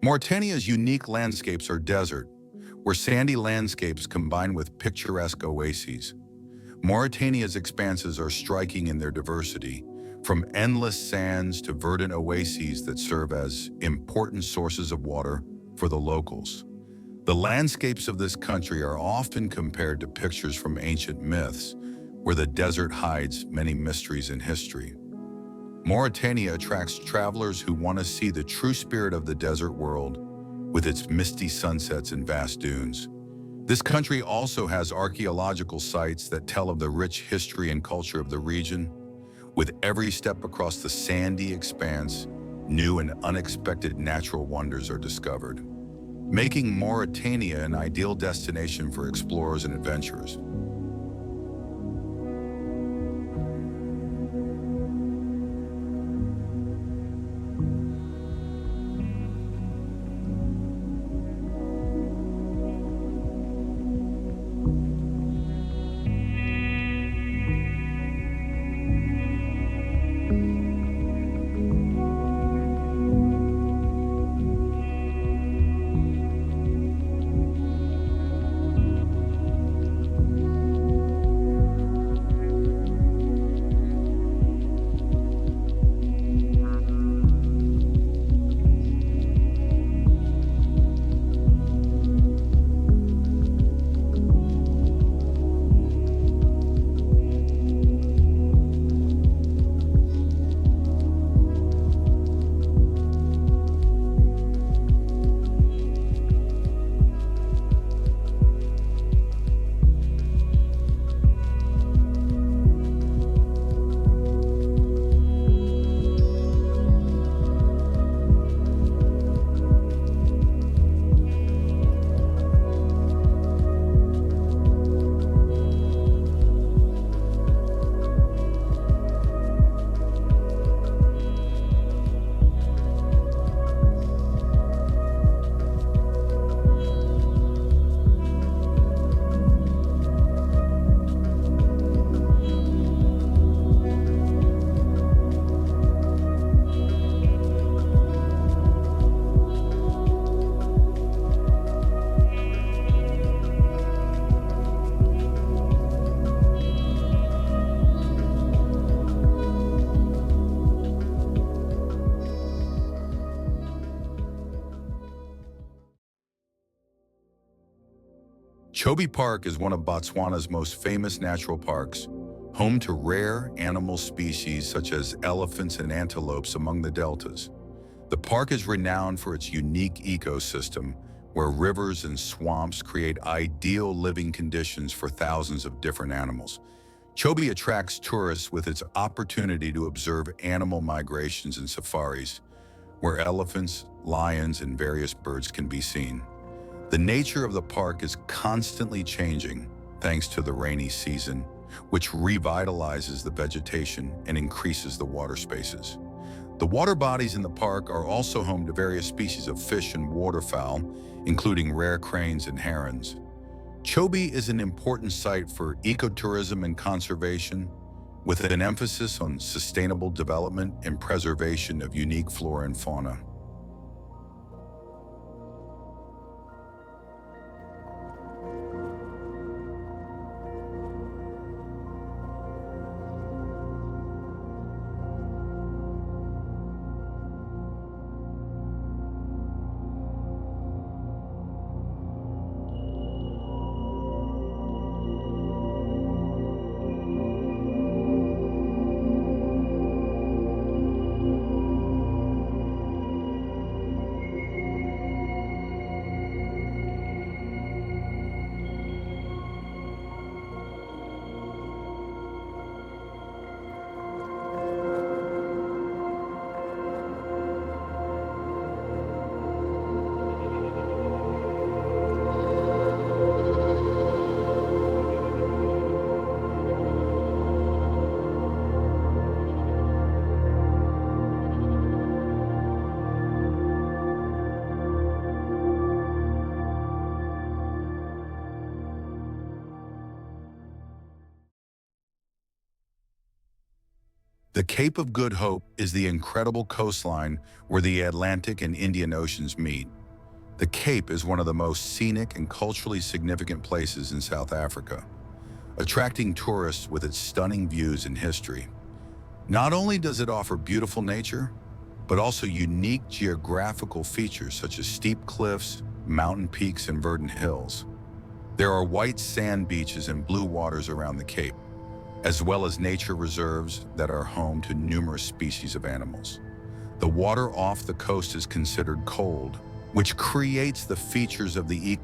Mauritania's unique landscapes are desert, where sandy landscapes combine with picturesque oases. Mauritania's expanses are striking in their diversity, from endless sands to verdant oases that serve as important sources of water for the locals. The landscapes of this country are often compared to pictures from ancient myths, where the desert hides many mysteries in history. Mauritania attracts travelers who want to see the true spirit of the desert world, with its misty sunsets and vast dunes. This country also has archaeological sites that tell of the rich history and culture of the region. With every step across the sandy expanse, new and unexpected natural wonders are discovered, making Mauritania an ideal destination for explorers and adventurers. Chobe Park is one of Botswana's most famous natural parks, home to rare animal species such as elephants and antelopes among the deltas. The park is renowned for its unique ecosystem, where rivers and swamps create ideal living conditions for thousands of different animals. Chobe attracts tourists with its opportunity to observe animal migrations and safaris, where elephants, lions, and various birds can be seen. The nature of the park is constantly changing thanks to the rainy season, which revitalizes the vegetation and increases the water spaces. The water bodies in the park are also home to various species of fish and waterfowl, including rare cranes and herons. Chobe is an important site for ecotourism and conservation, with an emphasis on sustainable development and preservation of unique flora and fauna. The Cape of Good Hope is the incredible coastline where the Atlantic and Indian Oceans meet. The Cape is one of the most scenic and culturally significant places in South Africa, attracting tourists with its stunning views and history. Not only does it offer beautiful nature, but also unique geographical features such as steep cliffs, mountain peaks, and verdant hills. There are white sand beaches and blue waters around the Cape, as well as nature reserves that are home to numerous species of animals. The water off the coast is considered cold, which creates the features of the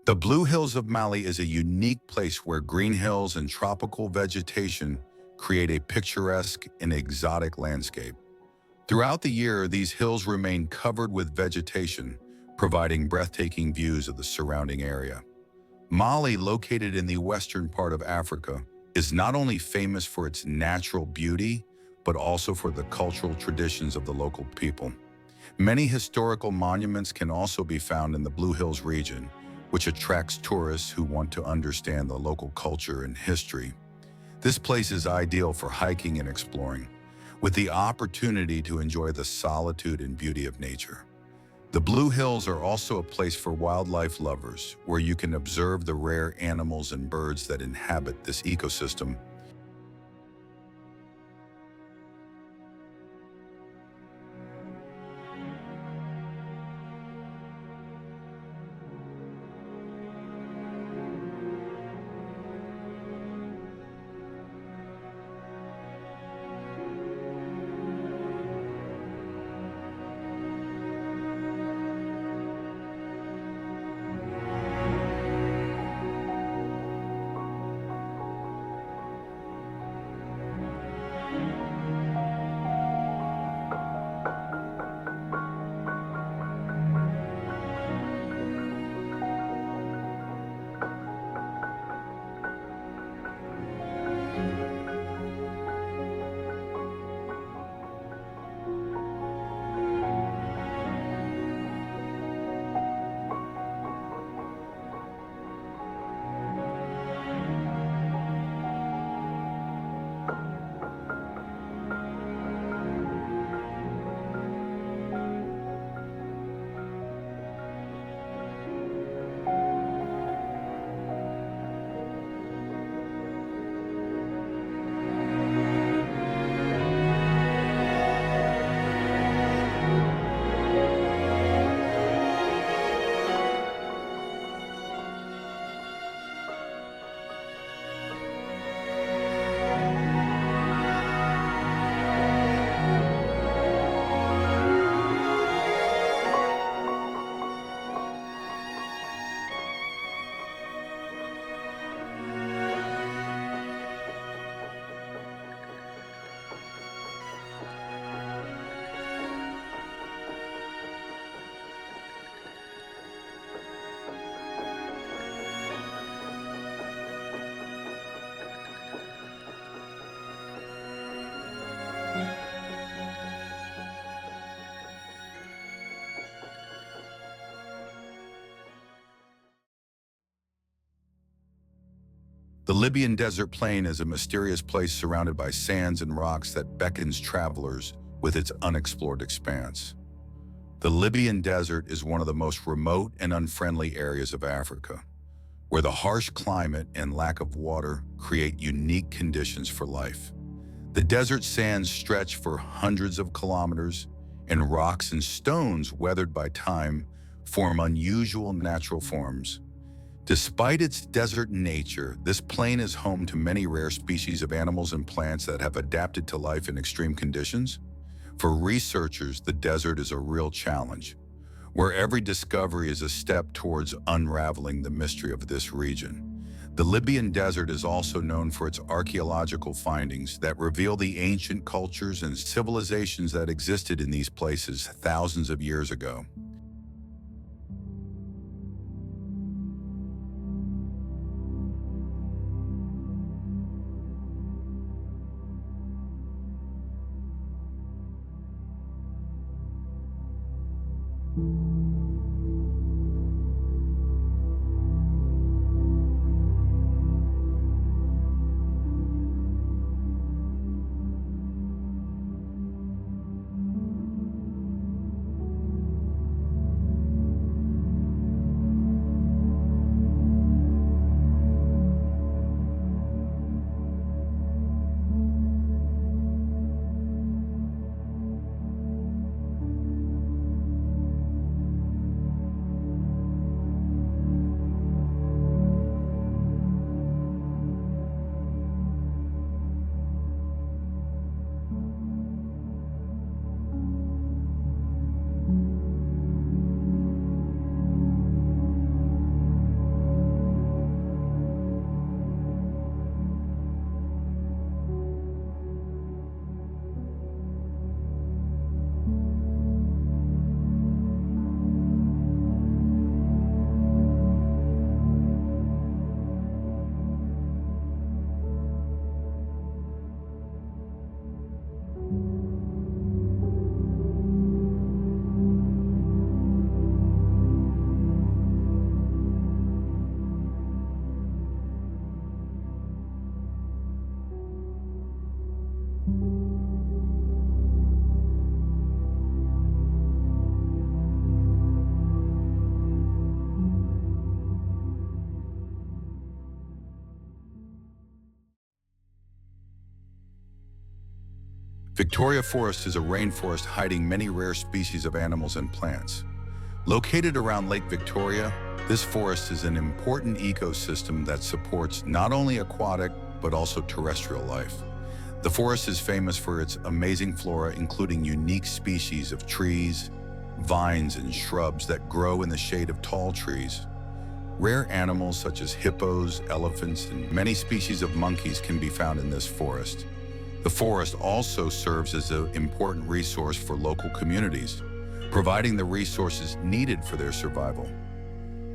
The Blue Hills of Mali is a unique place where green hills and tropical vegetation create a picturesque and exotic landscape. Throughout the year, these hills remain covered with vegetation, providing breathtaking views of the surrounding area. Mali, located in the western part of Africa, is not only famous for its natural beauty, but also for the cultural traditions of the local people. Many historical monuments can also be found in the Blue Hills region, which attracts tourists who want to understand the local culture and history. This place is ideal for hiking and exploring, with the opportunity to enjoy the solitude and beauty of nature. The Blue Hills are also a place for wildlife lovers, where you can observe the rare animals and birds that inhabit this ecosystem. The Libyan Desert Plain is a mysterious place surrounded by sands and rocks that beckons travelers with its unexplored expanse. The Libyan Desert is one of the most remote and unfriendly areas of Africa, where the harsh climate and lack of water create unique conditions for life. The desert sands stretch for hundreds of kilometers, and rocks and stones weathered by time form unusual natural forms. Despite its desert nature, this plain is home to many rare species of animals and plants that have adapted to life in extreme conditions. For researchers, the desert is a real challenge, where every discovery is a step towards unraveling the mystery of this region. The Libyan Desert is also known for its archaeological findings that reveal the ancient cultures and civilizations that existed in these places thousands of years ago. Victoria Forest is a rainforest hiding many rare species of animals and plants. Located around Lake Victoria, this forest is an important ecosystem that supports not only aquatic but also terrestrial life. The forest is famous for its amazing flora, including unique species of trees, vines, and shrubs that grow in the shade of tall trees. Rare animals such as hippos, elephants, and many species of monkeys can be found in this forest. The forest also serves as an important resource for local communities, providing the resources needed for their survival.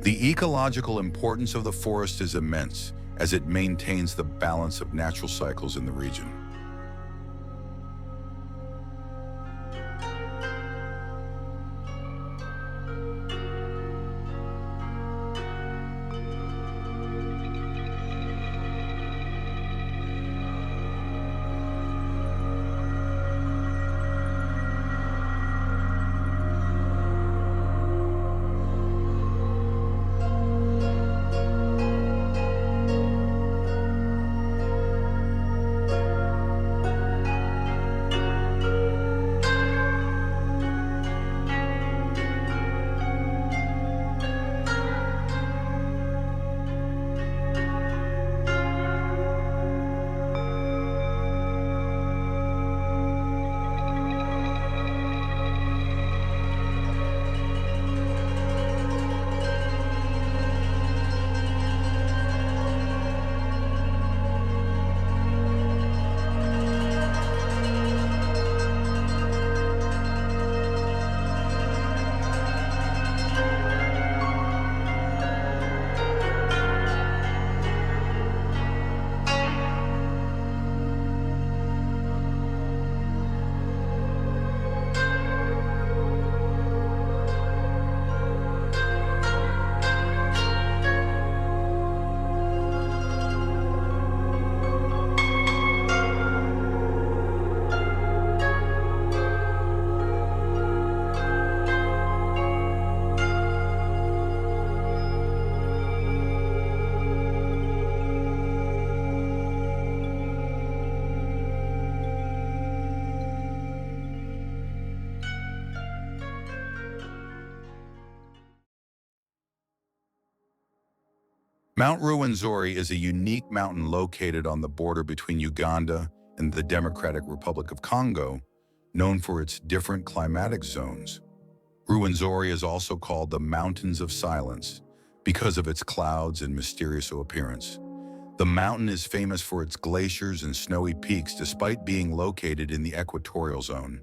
The ecological importance of the forest is immense, as it maintains the balance of natural cycles in the region. Mount Ruwenzori is a unique mountain located on the border between Uganda and the Democratic Republic of Congo, known for its different climatic zones. Ruwenzori is also called the Mountains of Silence because of its clouds and mysterious appearance. The mountain is famous for its glaciers and snowy peaks despite being located in the equatorial zone.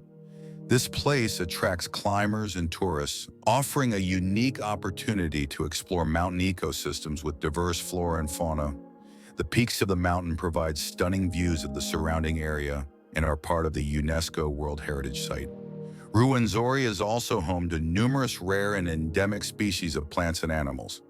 This place attracts climbers and tourists, offering a unique opportunity to explore mountain ecosystems with diverse flora and fauna. The peaks of the mountain provide stunning views of the surrounding area and are part of the UNESCO World Heritage Site. Ruwenzori is also home to numerous rare and endemic species of plants and animals.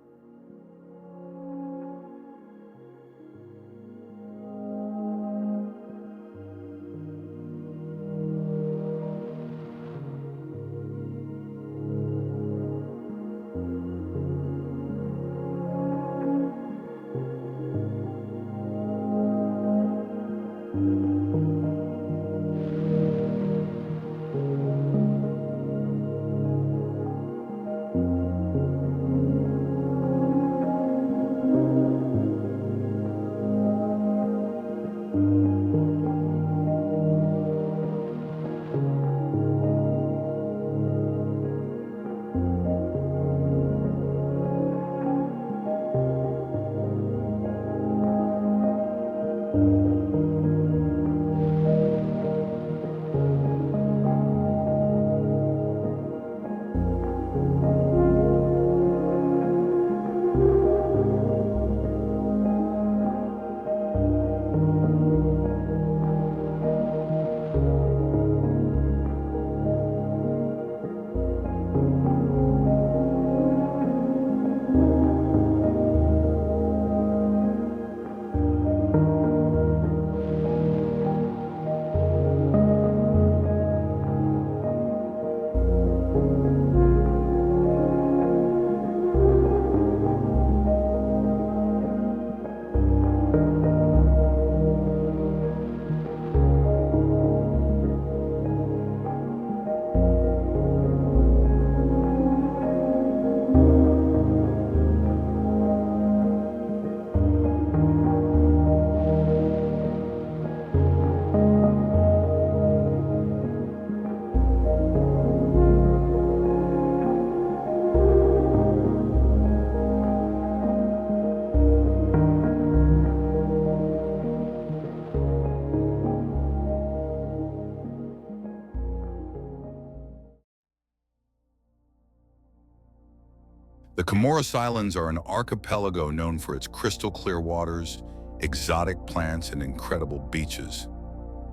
The Comoros Islands are an archipelago known for its crystal-clear waters, exotic plants, and incredible beaches.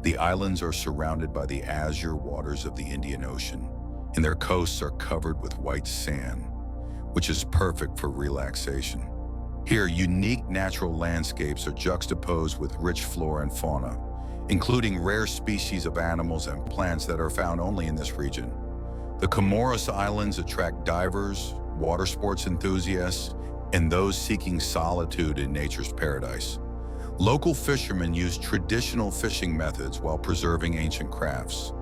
The islands are surrounded by the azure waters of the Indian Ocean, and their coasts are covered with white sand, which is perfect for relaxation. Here, unique natural landscapes are juxtaposed with rich flora and fauna, including rare species of animals and plants that are found only in this region. The Comoros Islands attract divers, water sports enthusiasts, and those seeking solitude in nature's paradise. Local fishermen use traditional fishing methods while preserving ancient crafts.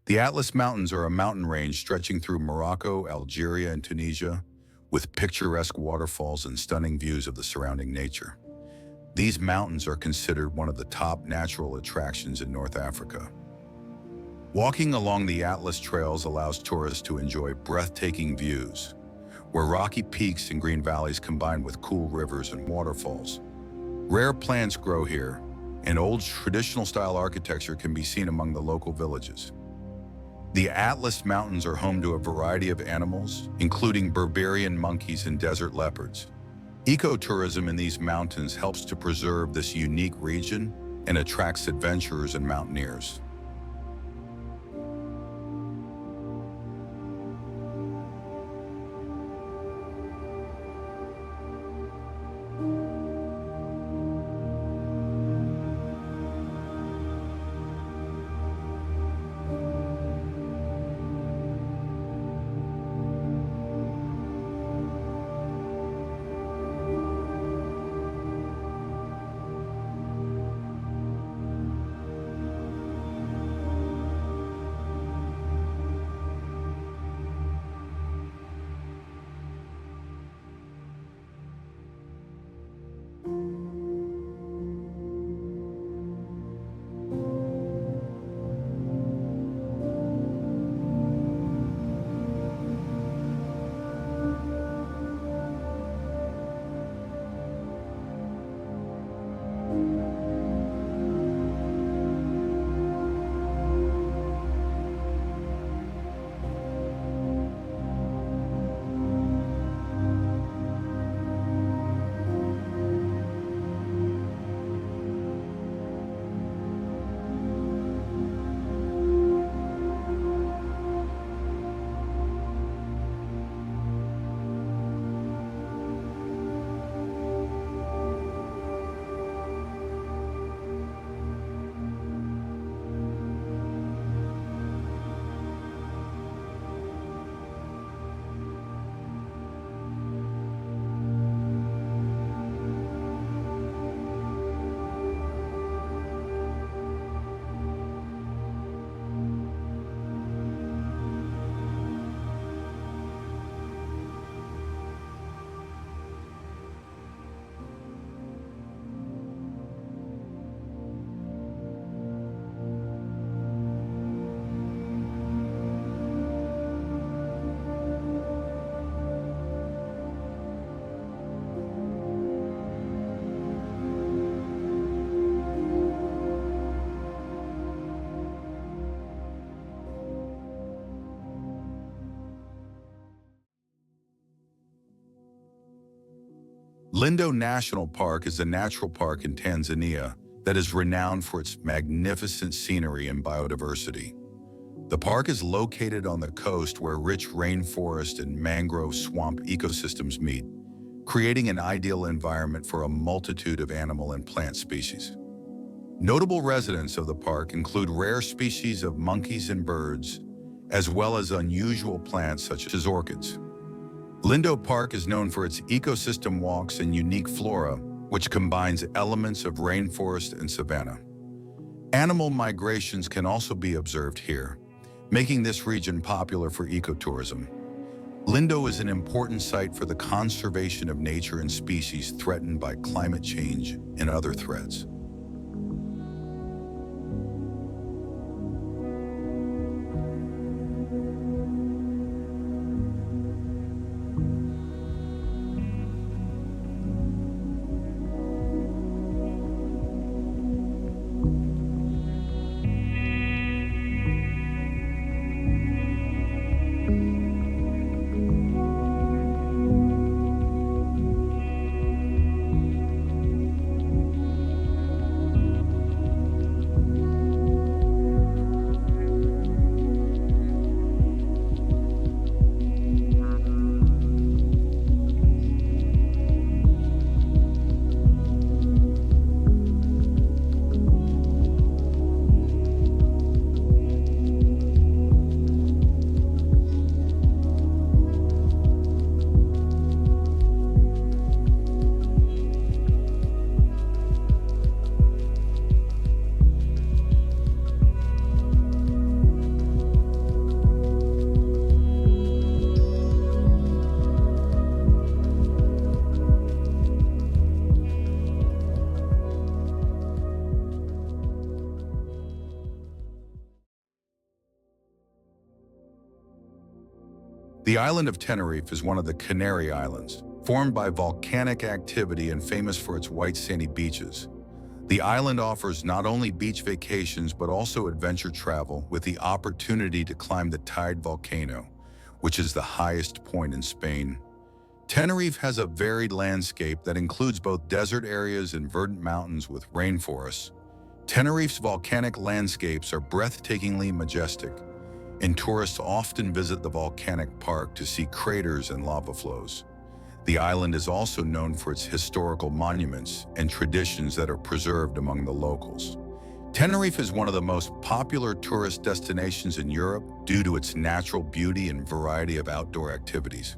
The Atlas Mountains are a mountain range stretching through Morocco, Algeria, and Tunisia, with picturesque waterfalls and stunning views of the surrounding nature. These mountains are considered one of the top natural attractions in North Africa. Walking along the Atlas trails allows tourists to enjoy breathtaking views, where rocky peaks and green valleys combine with cool rivers and waterfalls. Rare plants grow here, and old traditional-style architecture can be seen among the local villages. The Atlas Mountains are home to a variety of animals, including Berberian monkeys and desert leopards. Ecotourism in these mountains helps to preserve this unique region and attracts adventurers and mountaineers. Lindo National Park is a natural park in Tanzania that is renowned for its magnificent scenery and biodiversity. The park is located on the coast where rich rainforest and mangrove swamp ecosystems meet, creating an ideal environment for a multitude of animal and plant species. Notable residents of the park include rare species of monkeys and birds, as well as unusual plants such as orchids. Lindo Park is known for its ecosystem walks and unique flora, which combines elements of rainforest and savanna. Animal migrations can also be observed here, making this region popular for ecotourism. Lindo is an important site for the conservation of nature and species threatened by climate change and other threats. The island of Tenerife is one of the Canary Islands, formed by volcanic activity and famous for its white sandy beaches. The island offers not only beach vacations but also adventure travel with the opportunity to climb the Tide volcano, which is the highest point in Spain. Tenerife has a varied landscape that includes both desert areas and verdant mountains with rainforests. Tenerife's volcanic landscapes are breathtakingly majestic, and tourists often visit the volcanic park to see craters and lava flows. The island is also known for its historical monuments and traditions that are preserved among the locals. Tenerife is one of the most popular tourist destinations in Europe due to its natural beauty and variety of outdoor activities.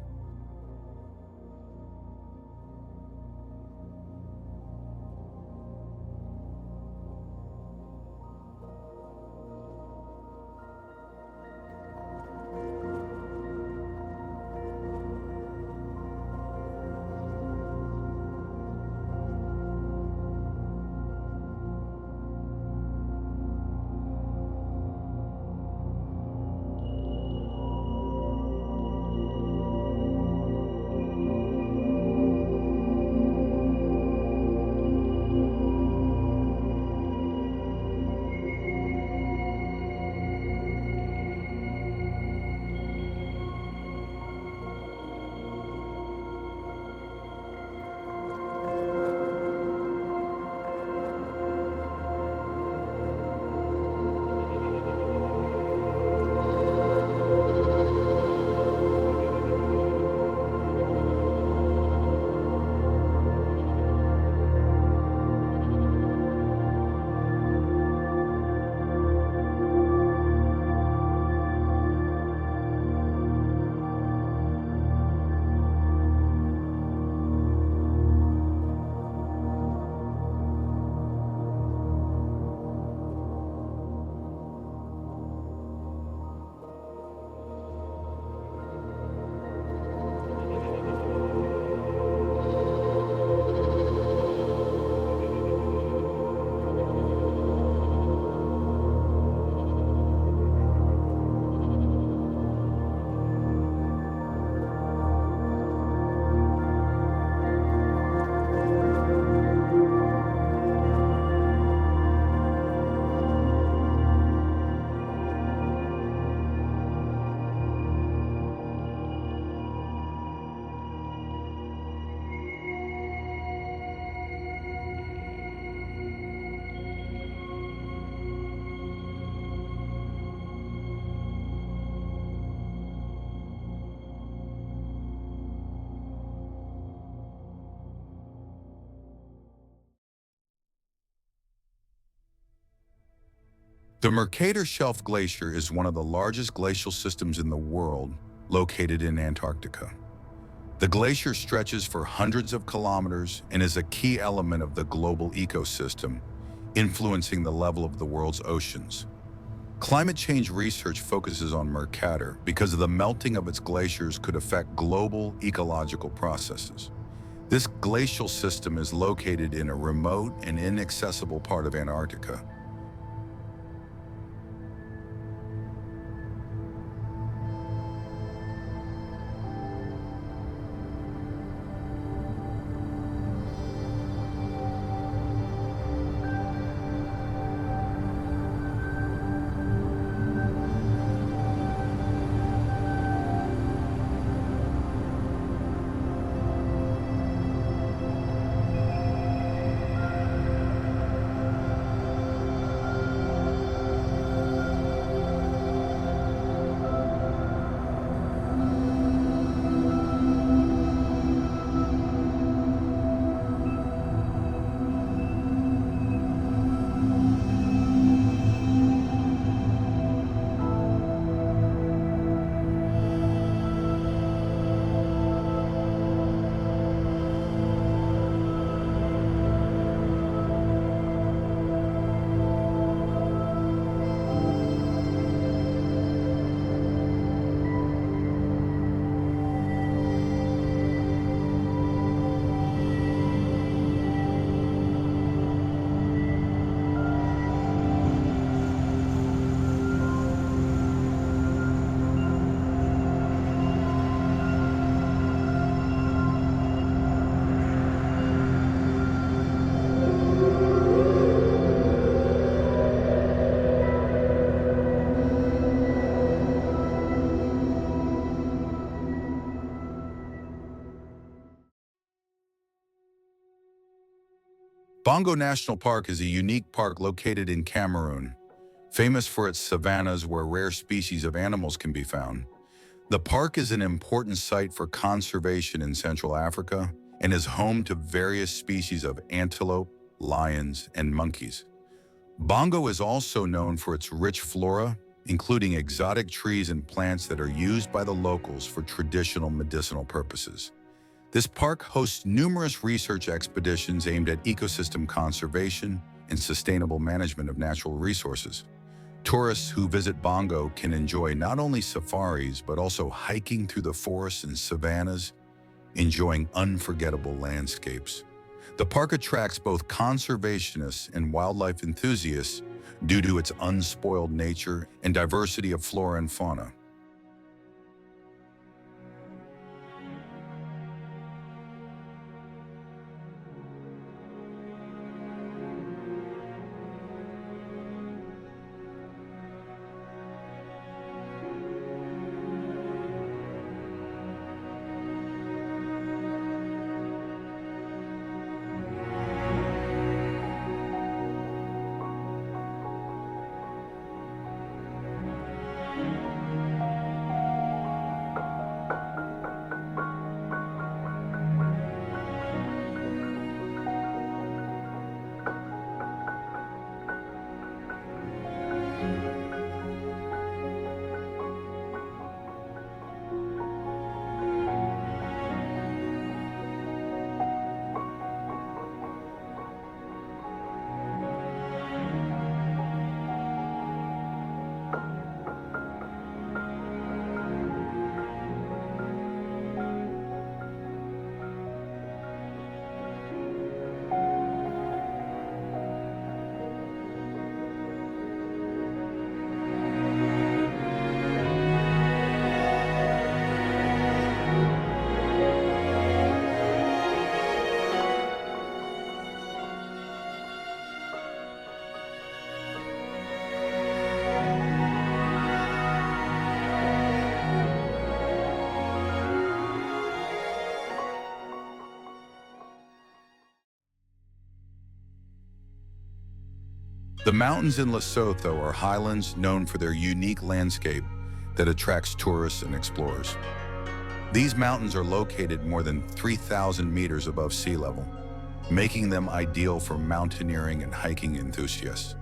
The Mercator Shelf Glacier is one of the largest glacial systems in the world, located in Antarctica. The glacier stretches for hundreds of kilometers and is a key element of the global ecosystem, influencing the level of the world's oceans. Climate change research focuses on Mercator because the melting of its glaciers could affect global ecological processes. This glacial system is located in a remote and inaccessible part of Antarctica. Bongo National Park is a unique park located in Cameroon, famous for its savannas where rare species of animals can be found. The park is an important site for conservation in Central Africa and is home to various species of antelope, lions, and monkeys. Bongo is also known for its rich flora, including exotic trees and plants that are used by the locals for traditional medicinal purposes. This park hosts numerous research expeditions aimed at ecosystem conservation and sustainable management of natural resources. Tourists who visit Bongo can enjoy not only safaris, but also hiking through the forests and savannas, enjoying unforgettable landscapes. The park attracts both conservationists and wildlife enthusiasts due to its unspoiled nature and diversity of flora and fauna. The mountains in Lesotho are highlands known for their unique landscape that attracts tourists and explorers. These mountains are located more than 3,000 meters above sea level, making them ideal for mountaineering and hiking enthusiasts.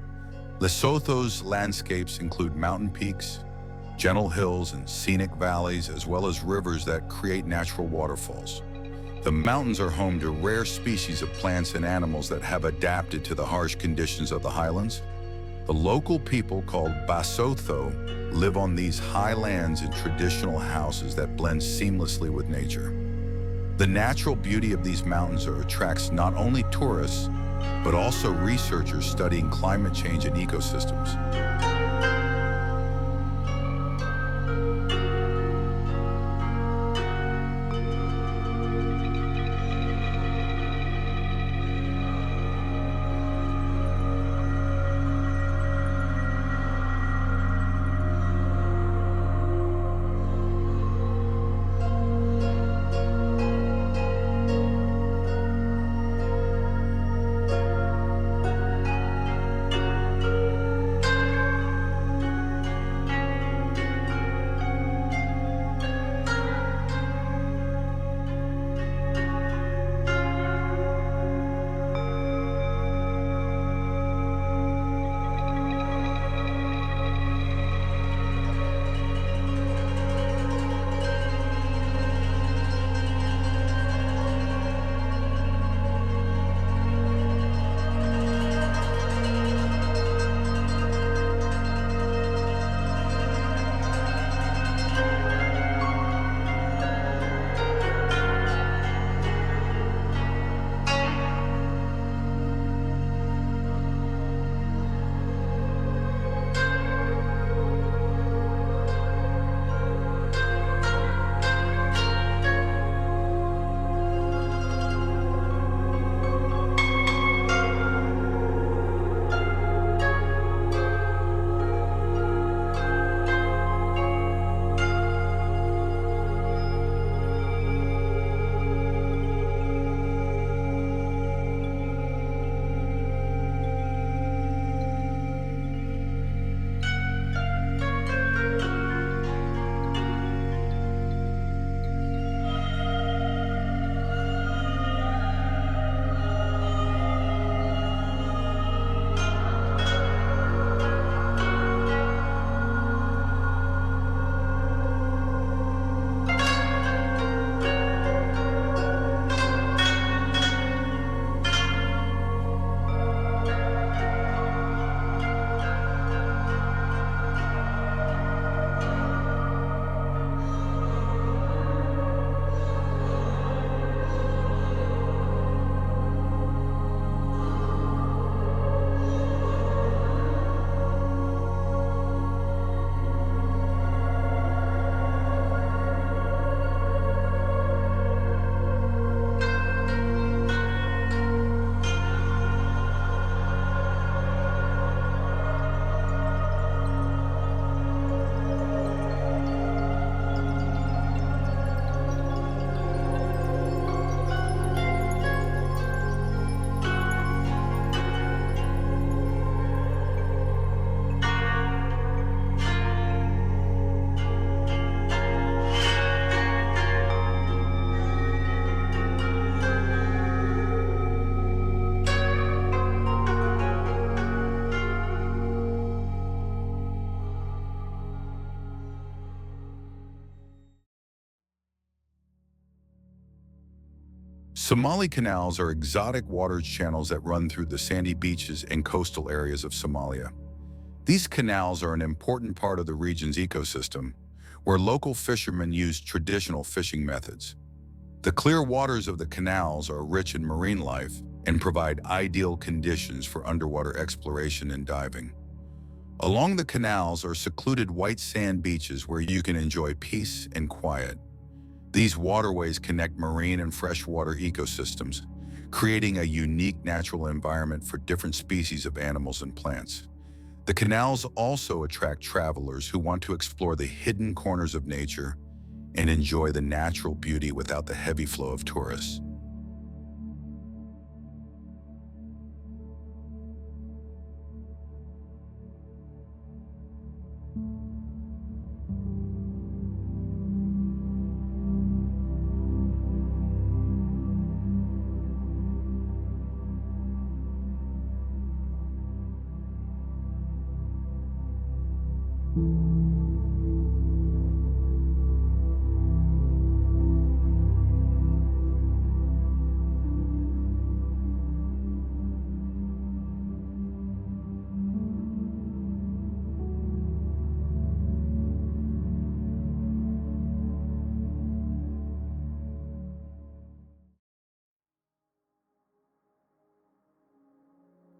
Lesotho's landscapes include mountain peaks, gentle hills, and scenic valleys, as well as rivers that create natural waterfalls. The mountains are home to rare species of plants and animals that have adapted to the harsh conditions of the highlands. The local people, called Basotho, live on these highlands in traditional houses that blend seamlessly with nature. The natural beauty of these mountains attracts not only tourists, but also researchers studying climate change and ecosystems. Somali canals are exotic water channels that run through the sandy beaches and coastal areas of Somalia. These canals are an important part of the region's ecosystem, where local fishermen use traditional fishing methods. The clear waters of the canals are rich in marine life and provide ideal conditions for underwater exploration and diving. Along the canals are secluded white sand beaches where you can enjoy peace and quiet. These waterways connect marine and freshwater ecosystems, creating a unique natural environment for different species of animals and plants. The canals also attract travelers who want to explore the hidden corners of nature and enjoy the natural beauty without the heavy flow of tourists.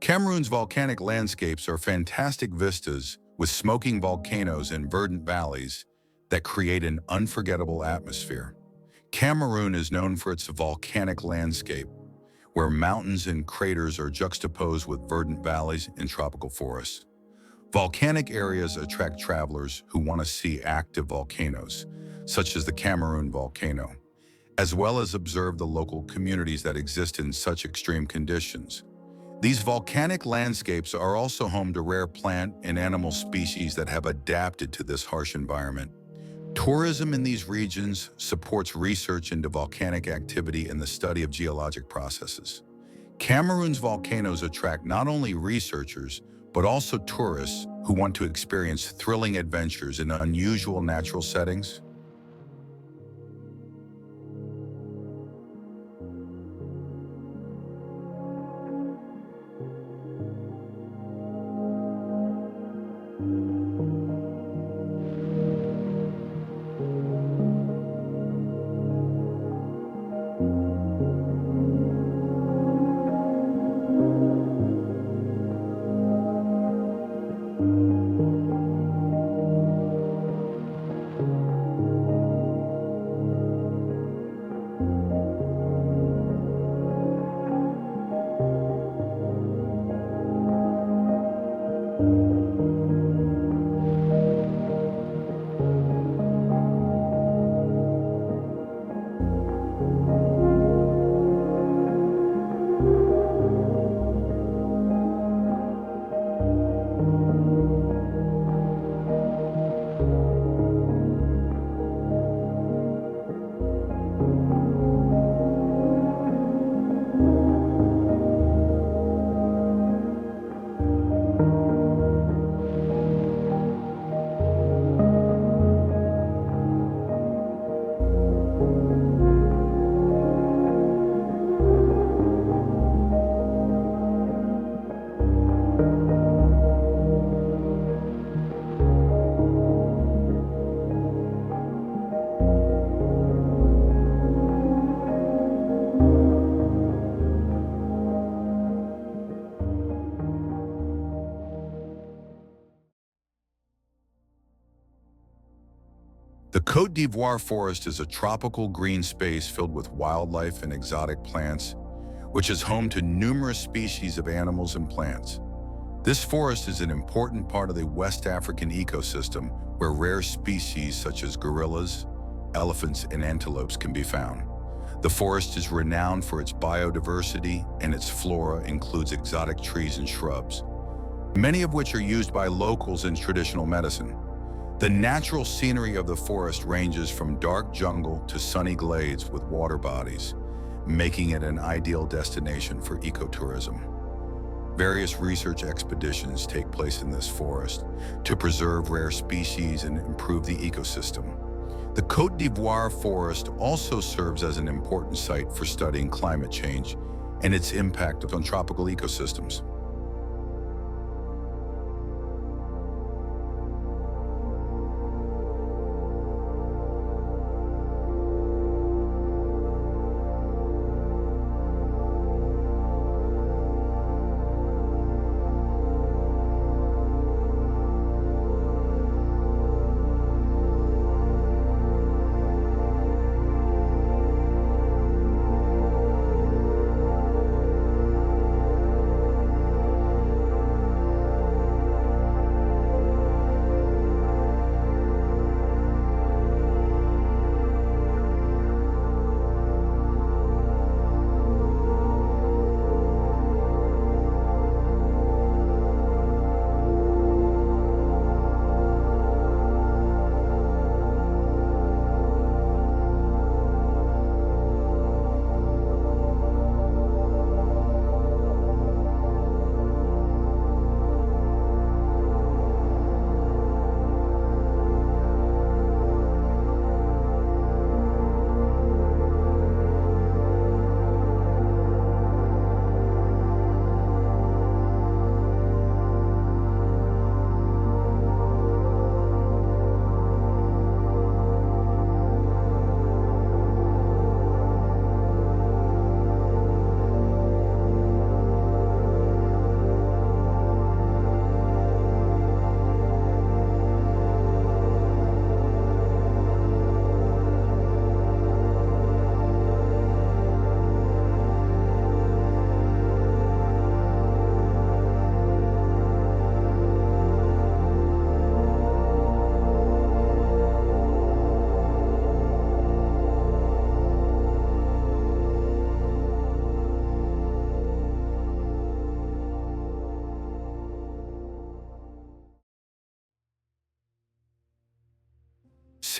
Cameroon's volcanic landscapes are fantastic vistas with smoking volcanoes and verdant valleys that create an unforgettable atmosphere. Cameroon is known for its volcanic landscape, where mountains and craters are juxtaposed with verdant valleys and tropical forests. Volcanic areas attract travelers who want to see active volcanoes, such as the Cameroon volcano, as well as observe the local communities that exist in such extreme conditions. These volcanic landscapes are also home to rare plant and animal species that have adapted to this harsh environment. Tourism in these regions supports research into volcanic activity and the study of geologic processes. Cameroon's volcanoes attract not only researchers, but also tourists who want to experience thrilling adventures in unusual natural settings. The Côte d'Ivoire forest is a tropical green space filled with wildlife and exotic plants, which is home to numerous species of animals and plants. This forest is an important part of the West African ecosystem where rare species such as gorillas, elephants, and antelopes can be found. The forest is renowned for its biodiversity, and its flora includes exotic trees and shrubs, many of which are used by locals in traditional medicine. The natural scenery of the forest ranges from dark jungle to sunny glades with water bodies, making it an ideal destination for ecotourism. Various research expeditions take place in this forest to preserve rare species and improve the ecosystem. The Côte d'Ivoire forest also serves as an important site for studying climate change and its impact on tropical ecosystems.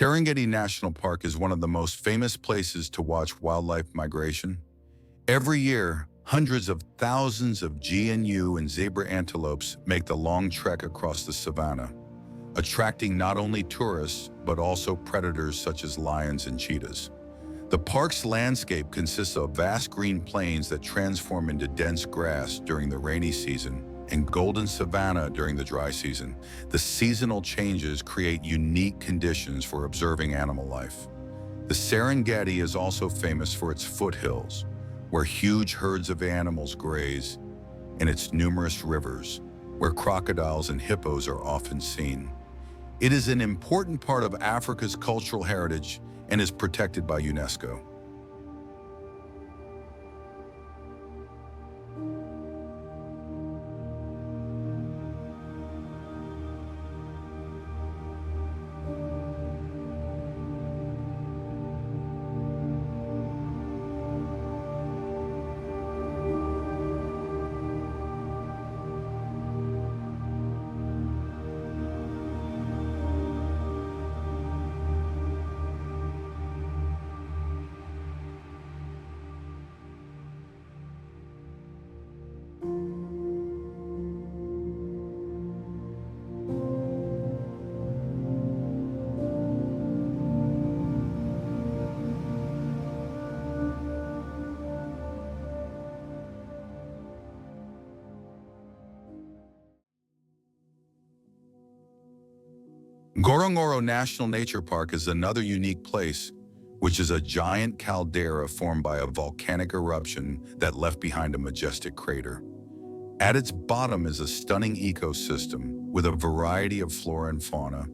Serengeti National Park is one of the most famous places to watch wildlife migration. Every year, hundreds of thousands of GNU and zebra antelopes make the long trek across the savanna, attracting not only tourists, but also predators such as lions and cheetahs. The park's landscape consists of vast green plains that transform into dense grass during the rainy season and golden savanna during the dry season. The seasonal changes create unique conditions for observing animal life. The Serengeti is also famous for its foothills, where huge herds of animals graze, and its numerous rivers, where crocodiles and hippos are often seen. It is an important part of Africa's cultural heritage and is protected by UNESCO. Ngorongoro National Nature Park is another unique place, which is a giant caldera formed by a volcanic eruption that left behind a majestic crater. At its bottom is a stunning ecosystem with a variety of flora and fauna,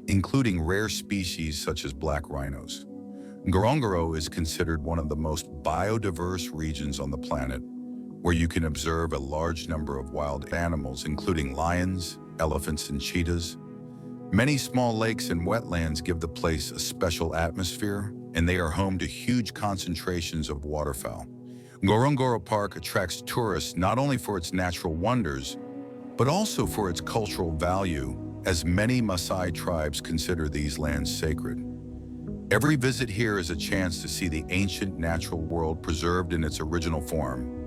including rare species such as black rhinos. Ngorongoro is considered one of the most biodiverse regions on the planet, where you can observe a large number of wild animals, including lions, elephants, and cheetahs. Many small lakes and wetlands give the place a special atmosphere, and they are home to huge concentrations of waterfowl. Ngorongoro Park attracts tourists not only for its natural wonders, but also for its cultural value, as many Maasai tribes consider these lands sacred. Every visit here is a chance to see the ancient natural world preserved in its original form.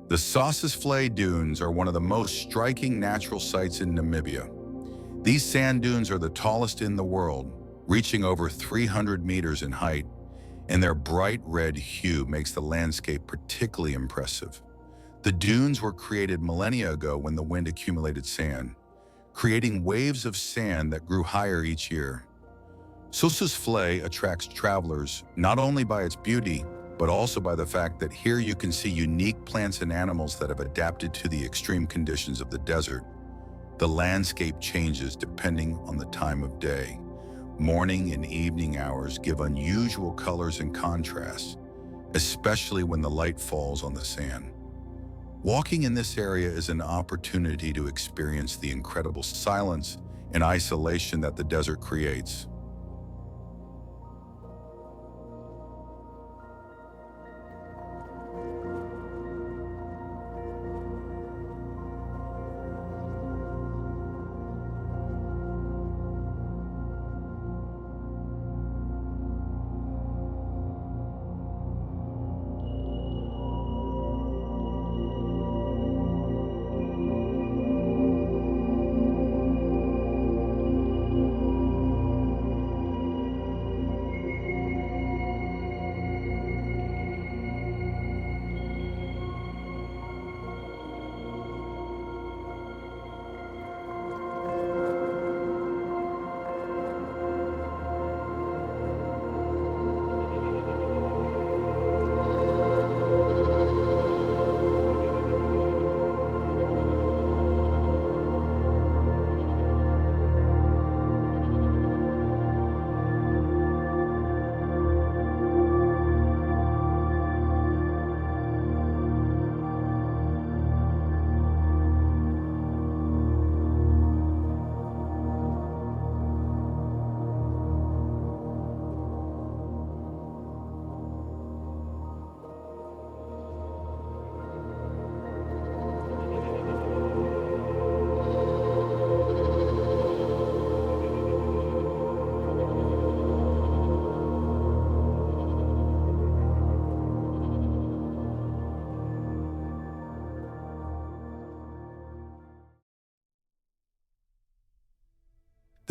The Sossusvlei Dunes are one of the most striking natural sights in Namibia. These sand dunes are the tallest in the world, reaching over 300 meters in height, and their bright red hue makes the landscape particularly impressive. The dunes were created millennia ago when the wind accumulated sand, creating waves of sand that grew higher each year. Sossusvlei attracts travelers not only by its beauty, but also by the fact that here you can see unique plants and animals that have adapted to the extreme conditions of the desert. The landscape changes depending on the time of day. Morning and evening hours give unusual colors and contrasts, especially when the light falls on the sand. Walking in this area is an opportunity to experience the incredible silence and isolation that the desert creates.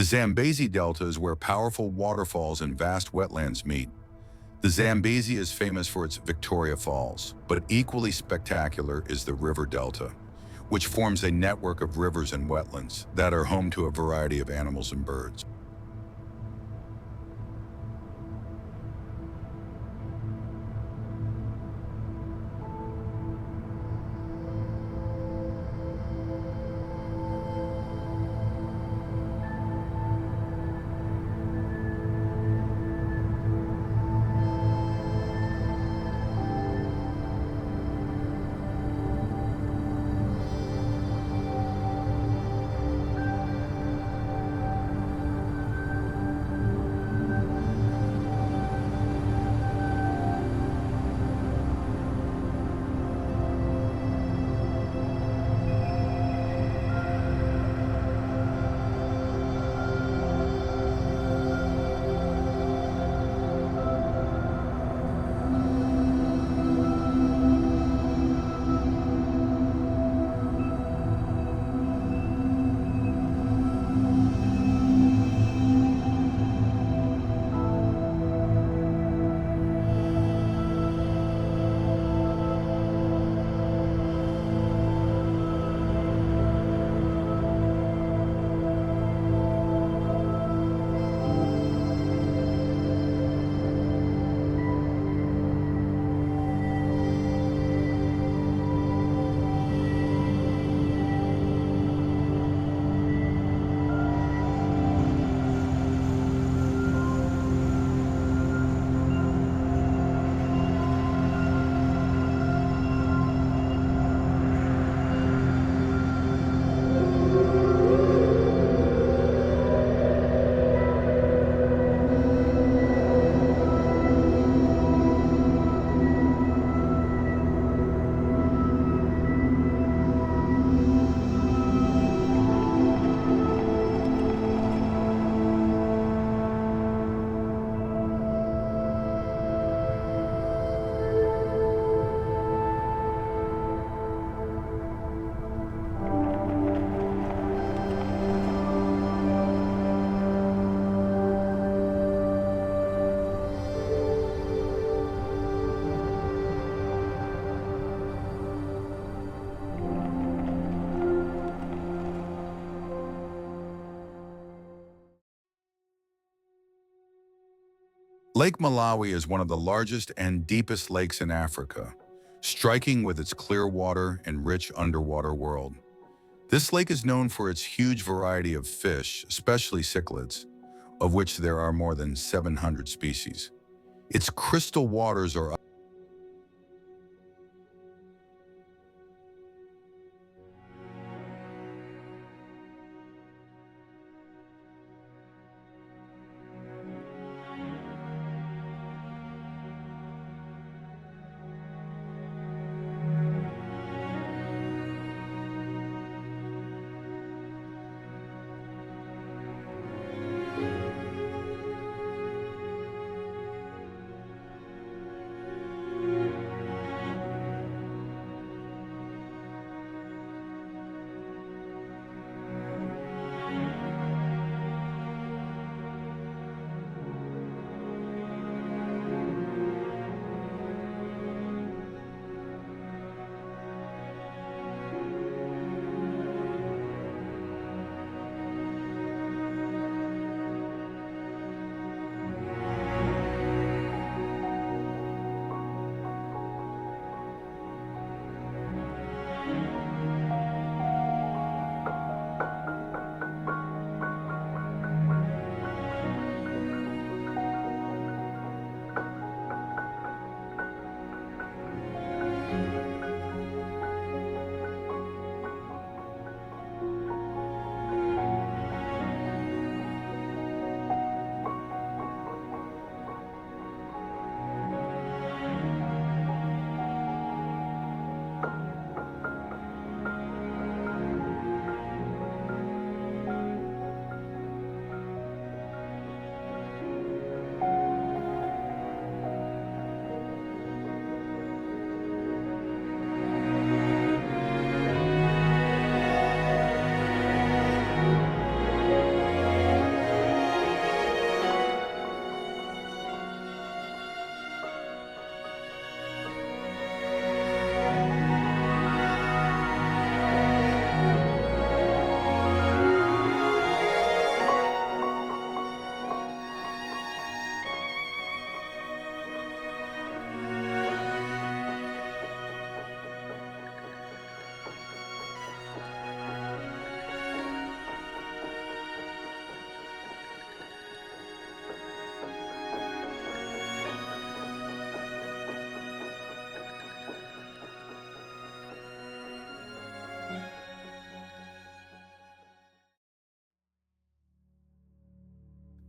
Zambezi Delta is where powerful waterfalls and vast wetlands meet. The Zambezi is famous for its Victoria Falls, but equally spectacular is the River Delta, which forms a network of rivers and wetlands that are home to a variety of animals and birds. Lake Malawi is one of the largest and deepest lakes in Africa, striking with its clear water and rich underwater world. This lake is known for its huge variety of fish, especially cichlids, of which there are more than 700 species. Its crystal waters are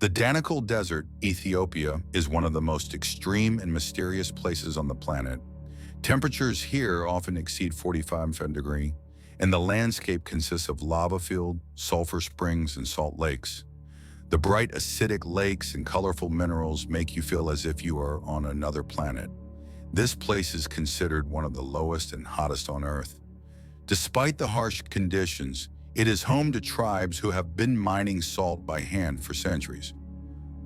The Danakil Desert, Ethiopia, is one of the most extreme and mysterious places on the planet. Temperatures here often exceed 45 degrees, and the landscape consists of lava field, sulfur springs, and salt lakes. The bright acidic lakes and colorful minerals make you feel as if you are on another planet. This place is considered one of the lowest and hottest on Earth. Despite the harsh conditions, it is home to tribes who have been mining salt by hand for centuries.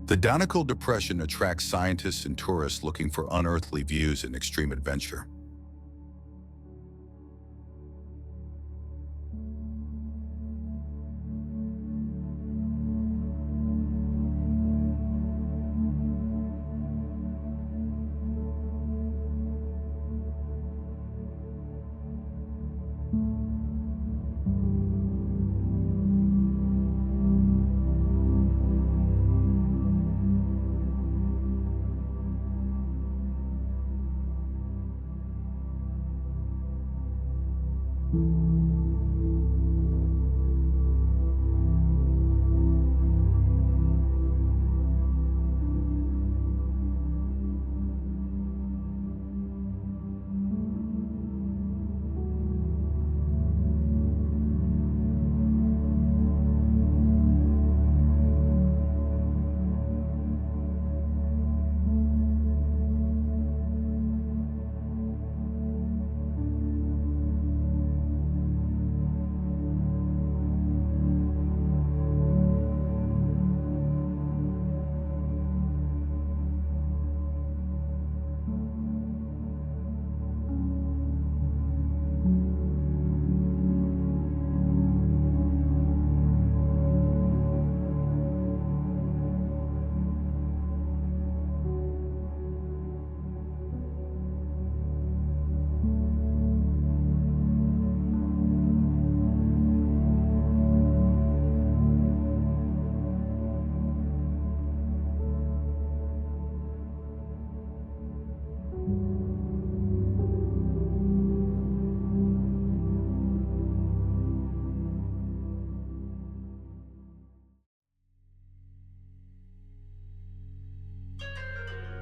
The Danakil Depression attracts scientists and tourists looking for unearthly views and extreme adventure.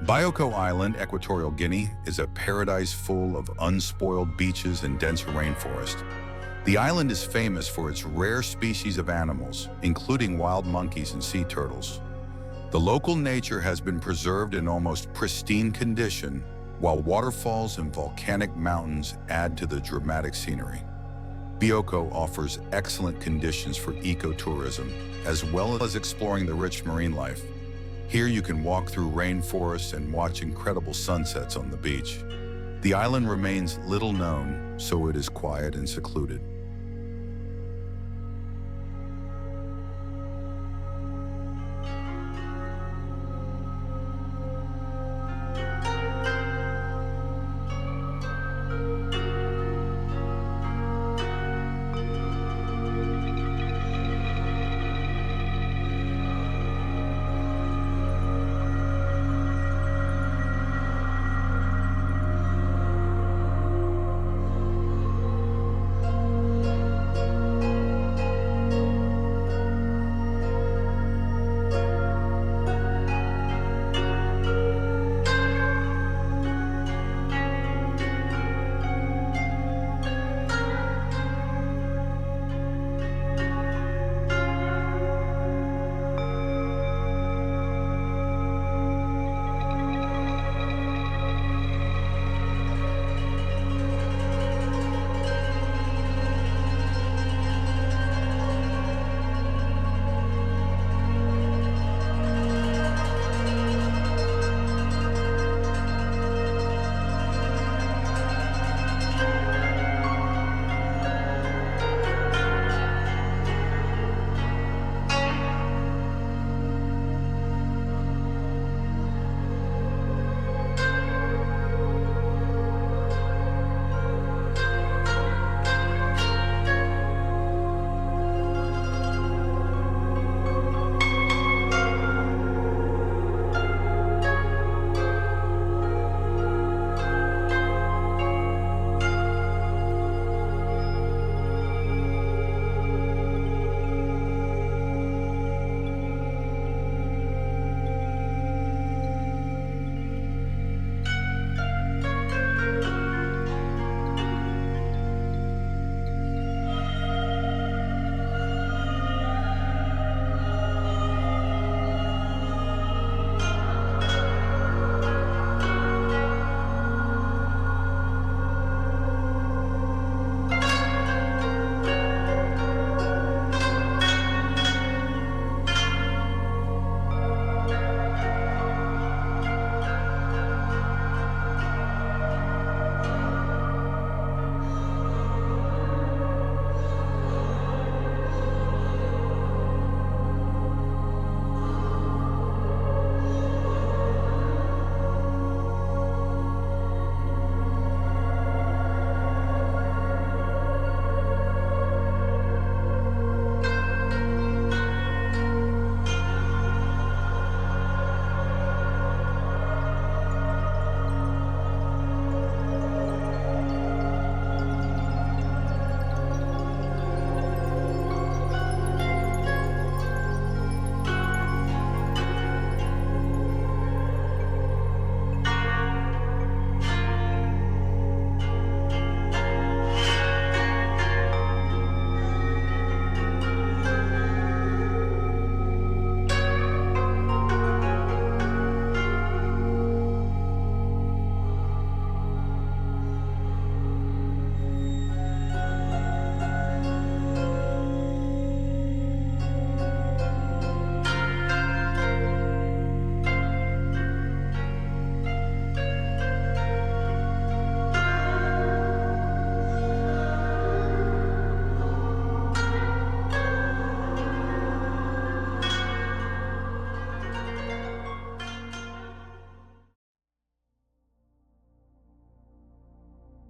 Bioko Island, Equatorial Guinea, is a paradise full of unspoiled beaches and dense rainforest. The island is famous for its rare species of animals, including wild monkeys and sea turtles. The local nature has been preserved in almost pristine condition, while waterfalls and volcanic mountains add to the dramatic scenery. Bioko offers excellent conditions for ecotourism, as well as exploring the rich marine life. Here you can walk through rainforests and watch incredible sunsets on the beach. The island remains little known, so it is quiet and secluded.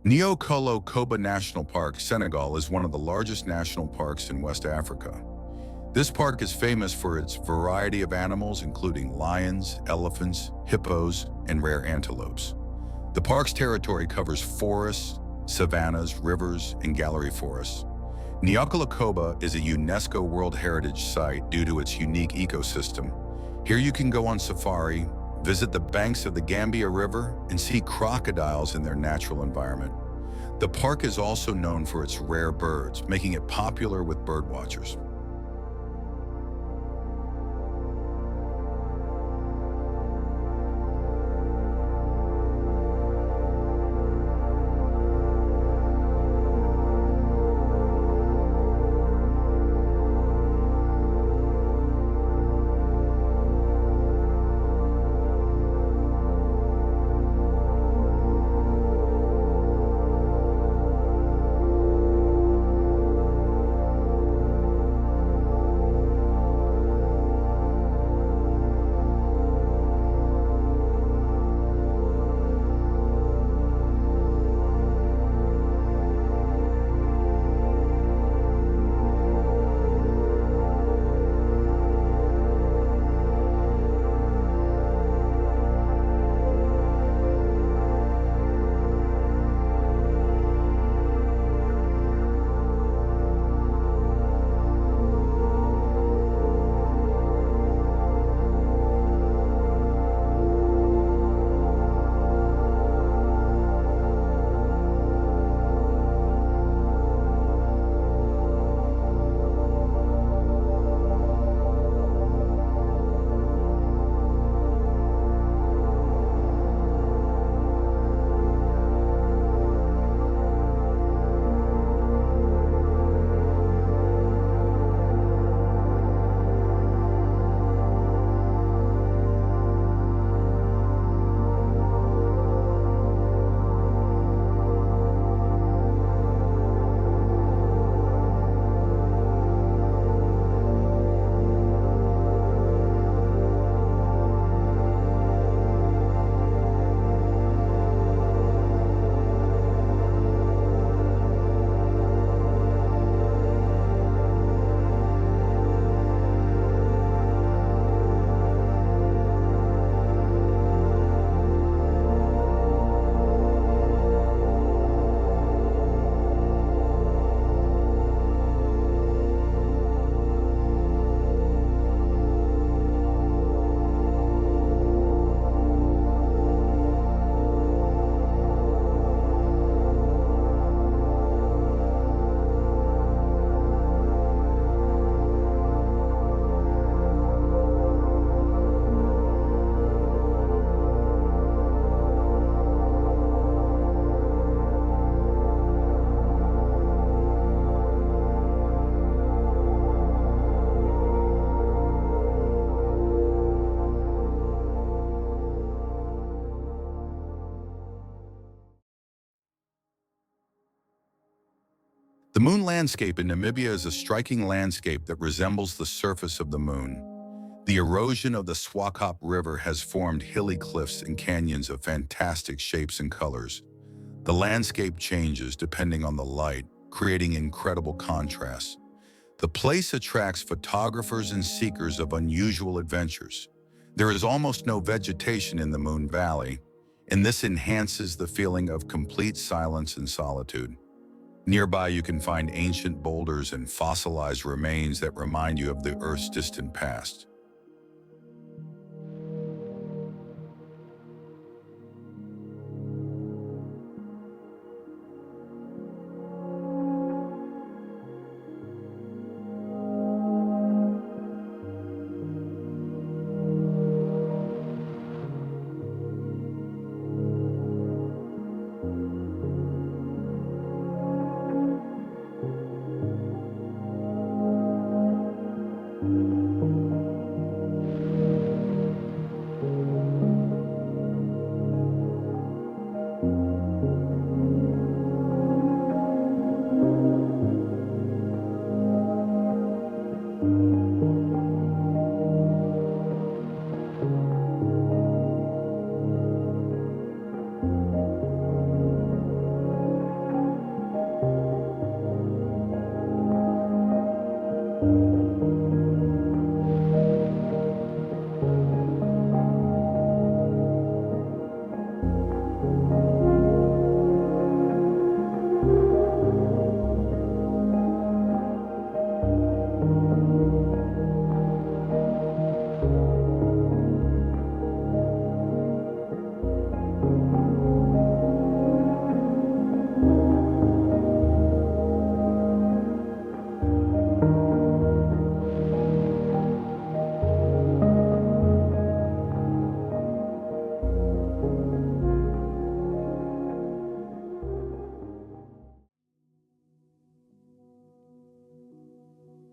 Niokolo Koba National Park, Senegal, is one of the largest national parks in West Africa. This park is famous for its variety of animals, including lions, elephants, hippos, and rare antelopes. The park's territory covers forests, savannas, rivers, and gallery forests. Nyakalakoba is a UNESCO World Heritage Site due to its unique ecosystem. Here you can go on safari, visit the banks of the Gambia River, and see crocodiles in their natural environment. The park is also known for its rare birds, making it popular with birdwatchers. The moon landscape in Namibia is a striking landscape that resembles the surface of the moon. The erosion of the Swakop River has formed hilly cliffs and canyons of fantastic shapes and colors. The landscape changes depending on the light, creating incredible contrasts. The place attracts photographers and seekers of unusual adventures. There is almost no vegetation in the Moon Valley, and this enhances the feeling of complete silence and solitude. Nearby, you can find ancient boulders and fossilized remains that remind you of the Earth's distant past.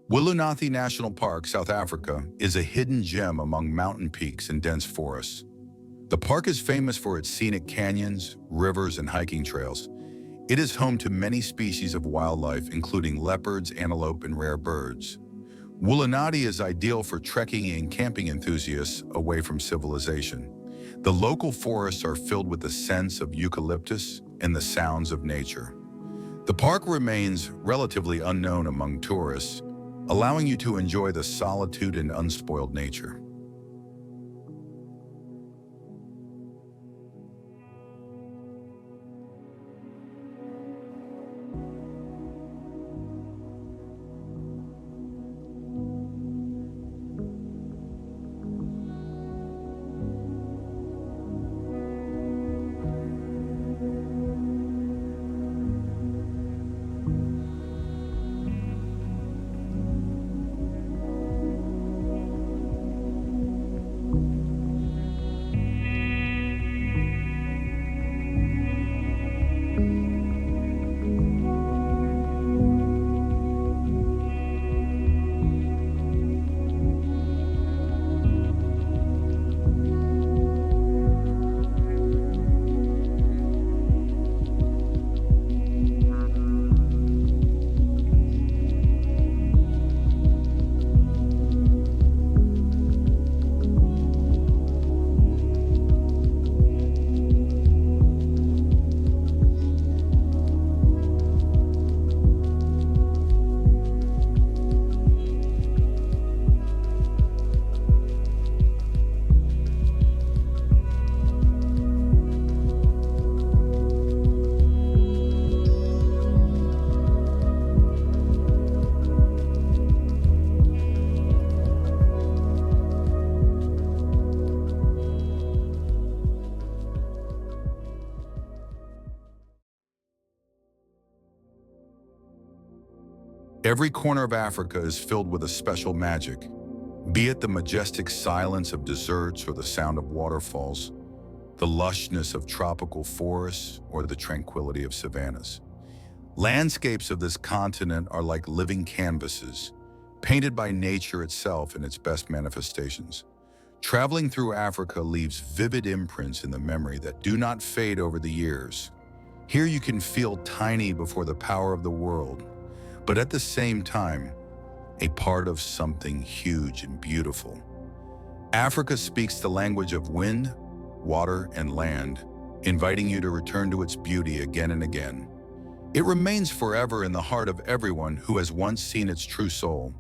Willunathi National Park, South Africa, is a hidden gem among mountain peaks and dense forests. The park is famous for its scenic canyons, rivers, and hiking trails. It is home to many species of wildlife, including leopards, antelope, and rare birds. Willunathi is ideal for trekking and camping enthusiasts away from civilization. The local forests are filled with the scents of eucalyptus and the sounds of nature. The park remains relatively unknown among tourists, allowing you to enjoy the solitude and unspoiled nature. Every corner of Africa is filled with a special magic, be it the majestic silence of deserts or the sound of waterfalls, the lushness of tropical forests or the tranquility of savannas. Landscapes of this continent are like living canvases, painted by nature itself in its best manifestations. Traveling through Africa leaves vivid imprints in the memory that do not fade over the years. Here you can feel tiny before the power of the world, but at the same time, a part of something huge and beautiful. Africa speaks the language of wind, water, and land, inviting you to return to its beauty again and again. It remains forever in the heart of everyone who has once seen its true soul.